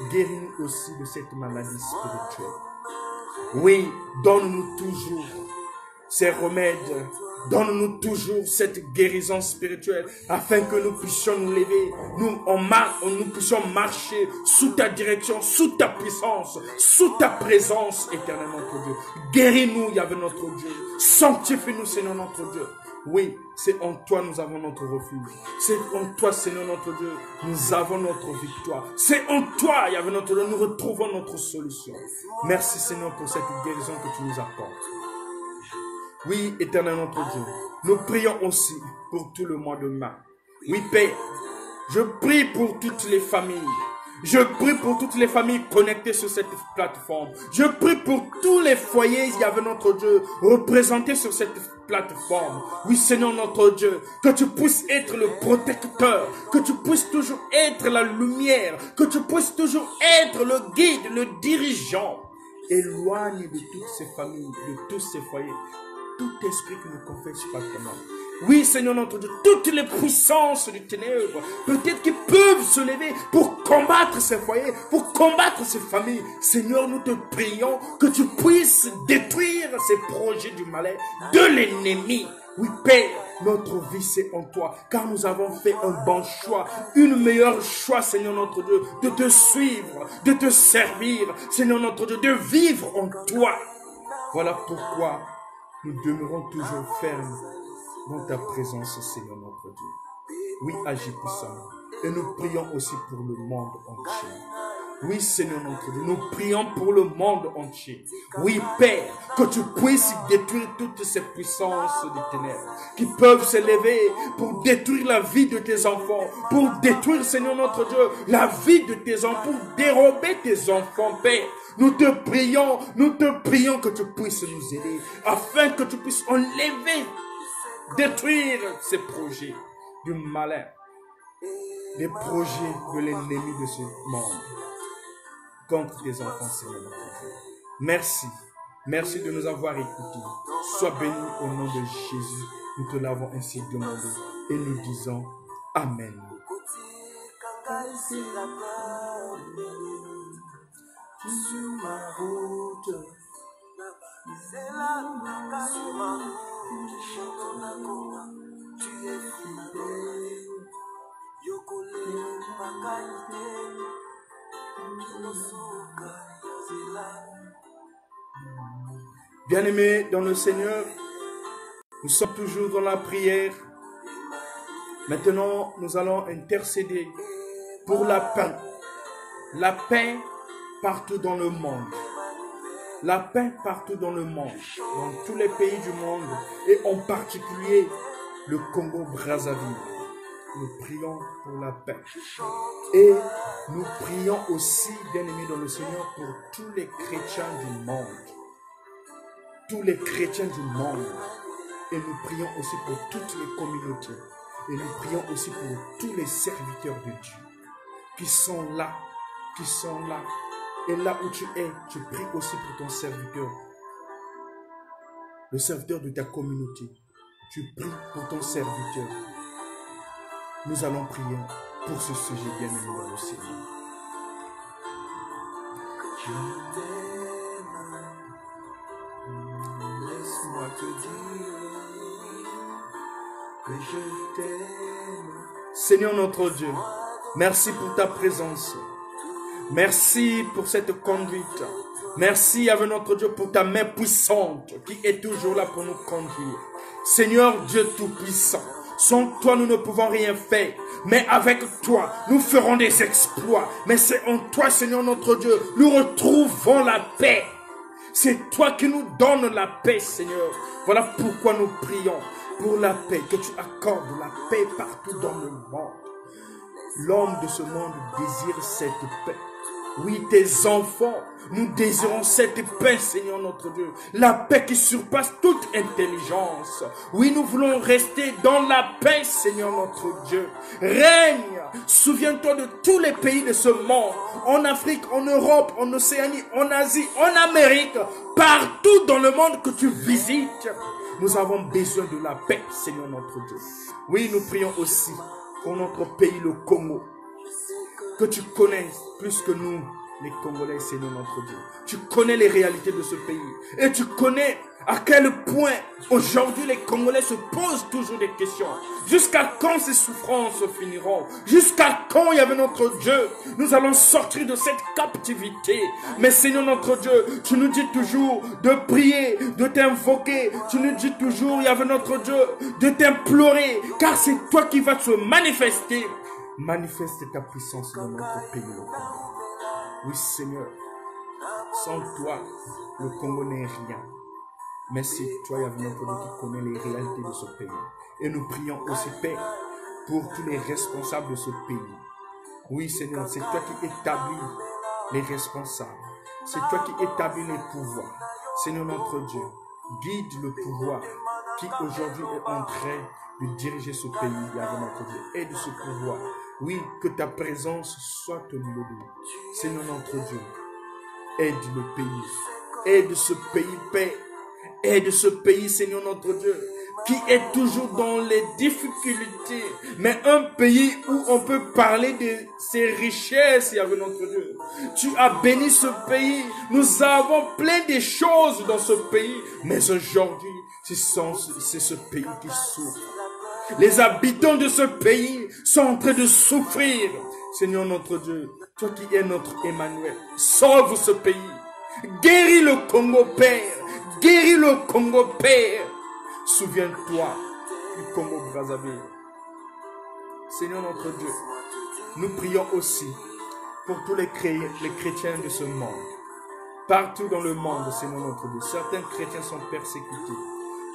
Guéris-nous aussi de cette maladie spirituelle. Oui, donne-nous toujours ces remèdes. Donne-nous toujours cette guérison spirituelle afin que nous puissions nous lever. Nous puissions marcher sous ta direction, sous ta puissance, sous ta présence éternelle, notre Dieu. Guéris-nous, Yahvé notre Dieu. Sanctifie-nous, Seigneur notre Dieu. Oui, c'est en toi nous avons notre refuge. C'est en toi, Seigneur notre Dieu, nous avons notre victoire. C'est en toi, Yahvé notre Dieu, nous retrouvons notre solution. Merci, Seigneur, pour cette guérison que tu nous apportes. Oui, éternel notre Dieu, nous prions aussi pour tout le mois de mai. Oui, Père, je prie pour toutes les familles. Je prie pour toutes les familles connectées sur cette plateforme. Je prie pour tous les foyers, il y avait notre Dieu, représentés sur cette plateforme. Oui, Seigneur notre Dieu, que tu puisses être le protecteur, que tu puisses toujours être la lumière, que tu puisses toujours être le guide, le dirigeant. Éloigne de toutes ces familles, de tous ces foyers, tout esprit qui ne confesse pas ton nom. Oui, Seigneur notre Dieu, toutes les puissances du ténèbre, peut-être qui peuvent se lever pour combattre ces foyers, pour combattre ces familles. Seigneur, nous te prions que tu puisses détruire ces projets du malin, de l'ennemi. Oui, Père, notre vie c'est en toi, car nous avons fait un bon choix, une meilleure choix, Seigneur notre Dieu, de te suivre, de te servir, Seigneur notre Dieu, de vivre en toi. Voilà pourquoi nous demeurons toujours fermes dans ta présence, Seigneur notre Dieu. Oui, agis puissamment. Et nous prions aussi pour le monde entier. Oui, Seigneur notre Dieu, nous prions pour le monde entier. Oui, Père, que tu puisses détruire toutes ces puissances des ténèbres qui peuvent se lever pour détruire la vie de tes enfants, pour détruire, Seigneur notre Dieu, la vie de tes enfants, pour dérober tes enfants, Père. Nous te prions que tu puisses nous aider, afin que tu puisses enlever, détruire ces projets du malin, les projets de l'ennemi de ce monde contre tes enfants, Seigneur notre Dieu. Merci, Merci de nous avoir écoutés. Sois béni au nom de Jésus. Nous te l'avons ainsi demandé et nous disons Amen. Sur ma route, c'est là sur ma route, je chante la coma, tu es fidèle, Yokole Makaite, Kinosuka Yazela. Bien-aimés dans le Seigneur, nous sommes toujours dans la prière. Maintenant, nous allons intercéder pour la paix. La paix partout dans le monde. La paix partout dans le monde, dans tous les pays du monde, et en particulier le Congo-Brazzaville. Nous prions pour la paix. Et nous prions aussi, bien-aimés dans le Seigneur, pour tous les chrétiens du monde. Tous les chrétiens du monde. Et nous prions aussi pour toutes les communautés. Et nous prions aussi pour tous les serviteurs de Dieu qui sont là. Et là où tu es, tu pries aussi pour ton serviteur. Le serviteur de ta communauté. Tu pries pour ton serviteur. Nous allons prier pour ce sujet bien-aimé dans le Seigneur. Je t'aime, laisse-moi te dire que je t'aime. Seigneur notre Dieu, merci pour ta présence. Merci pour cette conduite. Merci avec notre Dieu pour ta main puissante qui est toujours là pour nous conduire. Seigneur Dieu Tout-Puissant, sans toi nous ne pouvons rien faire. Mais avec toi, nous ferons des exploits. Mais c'est en toi, Seigneur notre Dieu, nous retrouvons la paix. C'est toi qui nous donnes la paix, Seigneur. Voilà pourquoi nous prions pour la paix, que tu accordes la paix partout dans le monde. L'homme de ce monde désire cette paix. Oui, tes enfants, nous désirons cette paix, Seigneur notre Dieu. La paix qui surpasse toute intelligence. Oui, nous voulons rester dans la paix, Seigneur notre Dieu. Règne, souviens-toi de tous les pays de ce monde. En Afrique, en Europe, en Océanie, en Asie, en Amérique. Partout dans le monde que tu visites. Nous avons besoin de la paix, Seigneur notre Dieu. Oui, nous prions aussi pour notre pays, le Congo. Que tu connais plus que nous, les Congolais, Seigneur notre Dieu. Tu connais les réalités de ce pays. Et tu connais à quel point aujourd'hui les Congolais se posent toujours des questions. Jusqu'à quand ces souffrances finiront? Jusqu'à quand, il y avait notre Dieu, nous allons sortir de cette captivité? Mais Seigneur notre Dieu, tu nous dis toujours de prier, de t'invoquer. Tu nous dis toujours, il y avait notre Dieu, de t'implorer. Car c'est toi qui vas te manifester. Manifeste ta puissance dans notre pays, le Congo. Oui, Seigneur, sans toi, le Congo n'est rien. Mais c'est toi, Yahvé, notre Dieu, qui connais les réalités de ce pays. Et nous prions aussi, Père, pour tous les responsables de ce pays. Oui, Seigneur, c'est toi qui établis les responsables. C'est toi qui établis les pouvoirs. Seigneur, notre Dieu, guide le pouvoir qui aujourd'hui est en train de diriger ce pays, Yahvé, notre Dieu. Aide ce pouvoir. Oui, que ta présence soit au milieu de nous. Seigneur notre Dieu, aide le pays. Aide ce pays, Père. Aide ce pays, Seigneur notre Dieu, qui est toujours dans les difficultés. Mais un pays où on peut parler de ses richesses, avec notre Dieu. Tu as béni ce pays. Nous avons plein de choses dans ce pays. Mais aujourd'hui, c'est ce pays qui souffre. Les habitants de ce pays sont en train de souffrir. Seigneur notre Dieu, toi qui es notre Emmanuel, sauve ce pays. Guéris le Congo, Père. Guéris le Congo, Père. Souviens-toi du Congo-Brazzaville. Seigneur notre Dieu, nous prions aussi pour tous les chrétiens de ce monde. Partout dans le monde, Seigneur notre Dieu, certains chrétiens sont persécutés.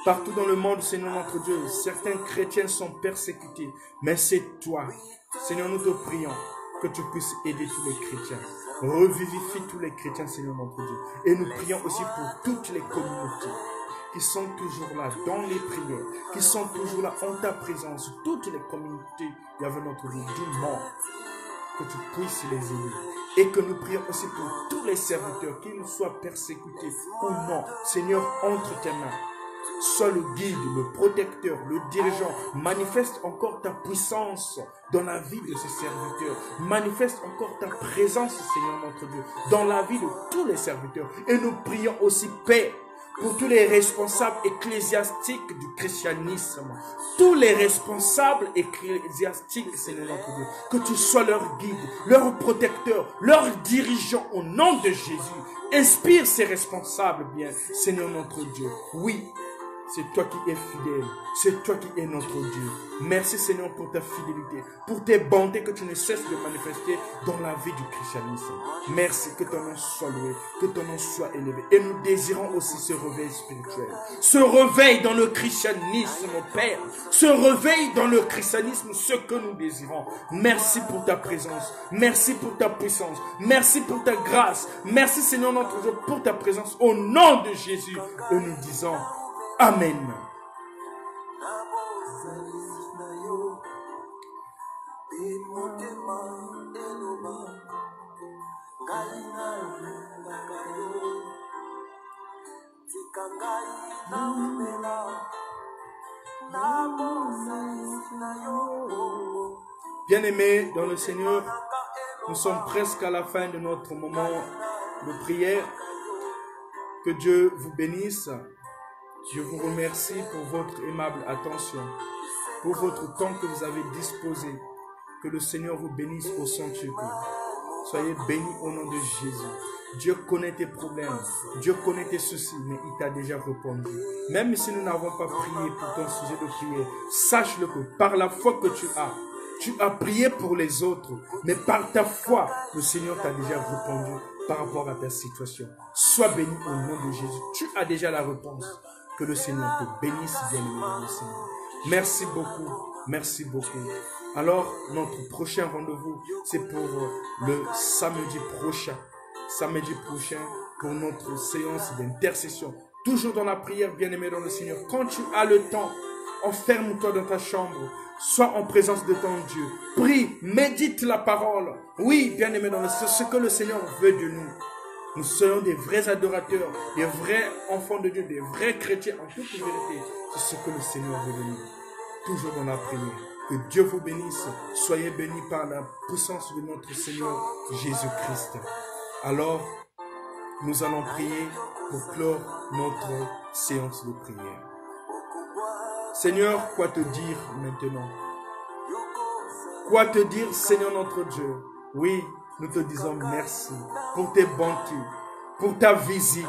Partout dans le monde, Seigneur notre Dieu, certains chrétiens sont persécutés. Mais c'est toi, Seigneur, nous te prions que tu puisses aider tous les chrétiens. Revivifie tous les chrétiens, Seigneur notre Dieu. Et nous prions aussi pour toutes les communautés qui sont toujours là dans les prières, qui sont toujours là en ta présence. Toutes les communautés, il y avait notre Dieu, du monde. que tu puisses les aider. Et que nous prions aussi pour tous les serviteurs, qu'ils soient persécutés ou non. Seigneur, entre tes mains. Sois le guide, le protecteur, le dirigeant. Manifeste encore ta puissance dans la vie de ces serviteurs. Manifeste encore ta présence, Seigneur notre Dieu, dans la vie de tous les serviteurs. Et nous prions aussi, Père, pour tous les responsables ecclésiastiques du christianisme. Tous les responsables ecclésiastiques, Seigneur notre Dieu. Que tu sois leur guide, leur protecteur, leur dirigeant au nom de Jésus. Inspire ces responsables bien, Seigneur notre Dieu. Oui. C'est toi qui es fidèle. C'est toi qui es notre Dieu. Merci Seigneur pour ta fidélité, pour tes bontés que tu ne cesses de manifester dans la vie du christianisme. Merci, que ton nom soit loué, que ton nom soit élevé. Et nous désirons aussi ce réveil spirituel. Ce réveil dans le christianisme, mon Père. Ce réveil dans le christianisme, ce que nous désirons. Merci pour ta présence. Merci pour ta puissance. Merci pour ta grâce. Merci Seigneur notre Dieu pour ta présence. Au nom de Jésus, et nous disons Amen. Bien-aimés dans le Seigneur, nous sommes presque à la fin de notre moment de prière. Que Dieu vous bénisse. Je vous remercie pour votre aimable attention, pour votre temps que vous avez disposé. Que le Seigneur vous bénisse au centuple. Soyez bénis au nom de Jésus. Dieu connaît tes problèmes, Dieu connaît tes soucis, mais il t'a déjà répondu. Même si nous n'avons pas prié pour ton sujet de prière, sache-le que par la foi que tu as prié pour les autres, mais par ta foi, le Seigneur t'a déjà répondu par rapport à ta situation. Sois béni au nom de Jésus. Tu as déjà la réponse. Que le Seigneur te bénisse, bien-aimé dans le Seigneur. Merci beaucoup. Merci beaucoup. Alors, notre prochain rendez-vous, c'est pour le samedi prochain. Samedi prochain, pour notre séance d'intercession. Toujours dans la prière, bien-aimé dans le Seigneur. Quand tu as le temps, enferme-toi dans ta chambre. Sois en présence de ton Dieu. Prie, médite la parole. Oui, bien-aimé dans le Seigneur, c'est ce que le Seigneur veut de nous. Nous serons des vrais adorateurs, des vrais enfants de Dieu, des vrais chrétiens en toute vérité. C'est ce que le Seigneur veut de nous. Toujours dans la prière. Que Dieu vous bénisse. Soyez bénis par la puissance de notre Seigneur Jésus-Christ. Alors, nous allons prier pour clore notre séance de prière. Seigneur, quoi te dire maintenant? Quoi te dire, Seigneur notre Dieu? Oui, nous te disons merci pour tes bontés, pour ta visite,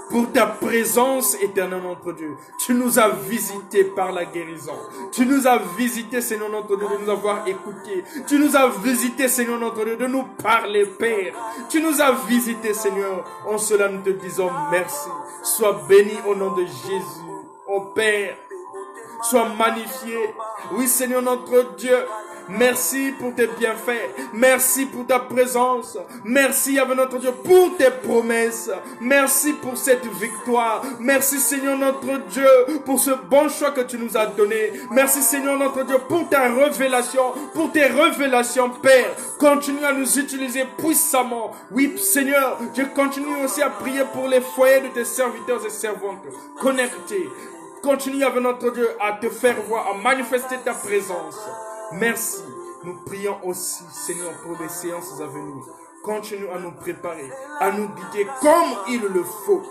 pour ta présence éternelle notre Dieu. Tu nous as visités par la guérison. Tu nous as visités, Seigneur notre Dieu, de nous avoir écoutés. Tu nous as visités, Seigneur notre Dieu, de nous parler, Père. Tu nous as visités, Seigneur. En cela, nous te disons merci. Sois béni au nom de Jésus, ô Père. Sois magnifié. Oui, Seigneur notre Dieu. Merci pour tes bienfaits. Merci pour ta présence. Merci, avec notre Dieu, pour tes promesses. Merci pour cette victoire. Merci, Seigneur notre Dieu, pour ce bon choix que tu nous as donné. Merci, Seigneur notre Dieu, pour ta révélation, pour tes révélations, Père. Continue à nous utiliser puissamment. Oui, Seigneur, je continue aussi à prier pour les foyers de tes serviteurs et servantes connectés. Continue, avec notre Dieu, à te faire voir, à manifester ta présence. Merci. Nous prions aussi, Seigneur, pour les séances à venir. Continue à nous préparer, à nous guider comme il le faut.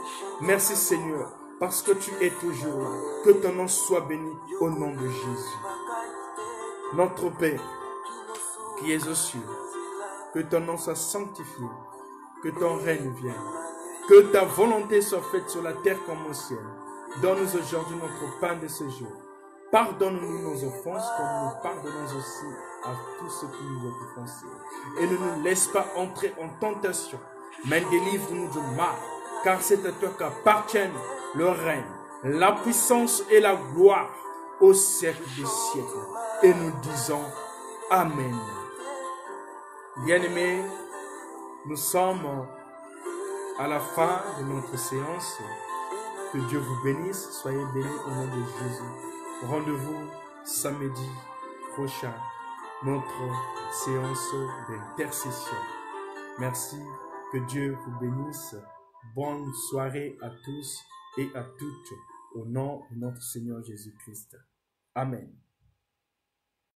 Merci, Seigneur, parce que tu es toujours là. Que ton nom soit béni au nom de Jésus. Notre Père, qui es aux cieux, que ton nom soit sanctifié, que ton règne vienne, que ta volonté soit faite sur la terre comme au ciel. Donne-nous aujourd'hui notre pain de ce jour. Pardonne-nous nos offenses comme nous pardonnons aussi à tous ceux qui nous ont offensés. Et ne nous laisse pas entrer en tentation, mais délivre-nous du mal, car c'est à toi qu'appartiennent le règne, la puissance et la gloire au siècle des siècles. Et nous disons Amen. Bien-aimés, nous sommes à la fin de notre séance. Que Dieu vous bénisse. Soyez bénis au nom de Jésus. Rendez-vous samedi prochain notre séance d'intercession. Merci, que Dieu vous bénisse. Bonne soirée à tous et à toutes au nom de notre Seigneur Jésus-Christ. Amen.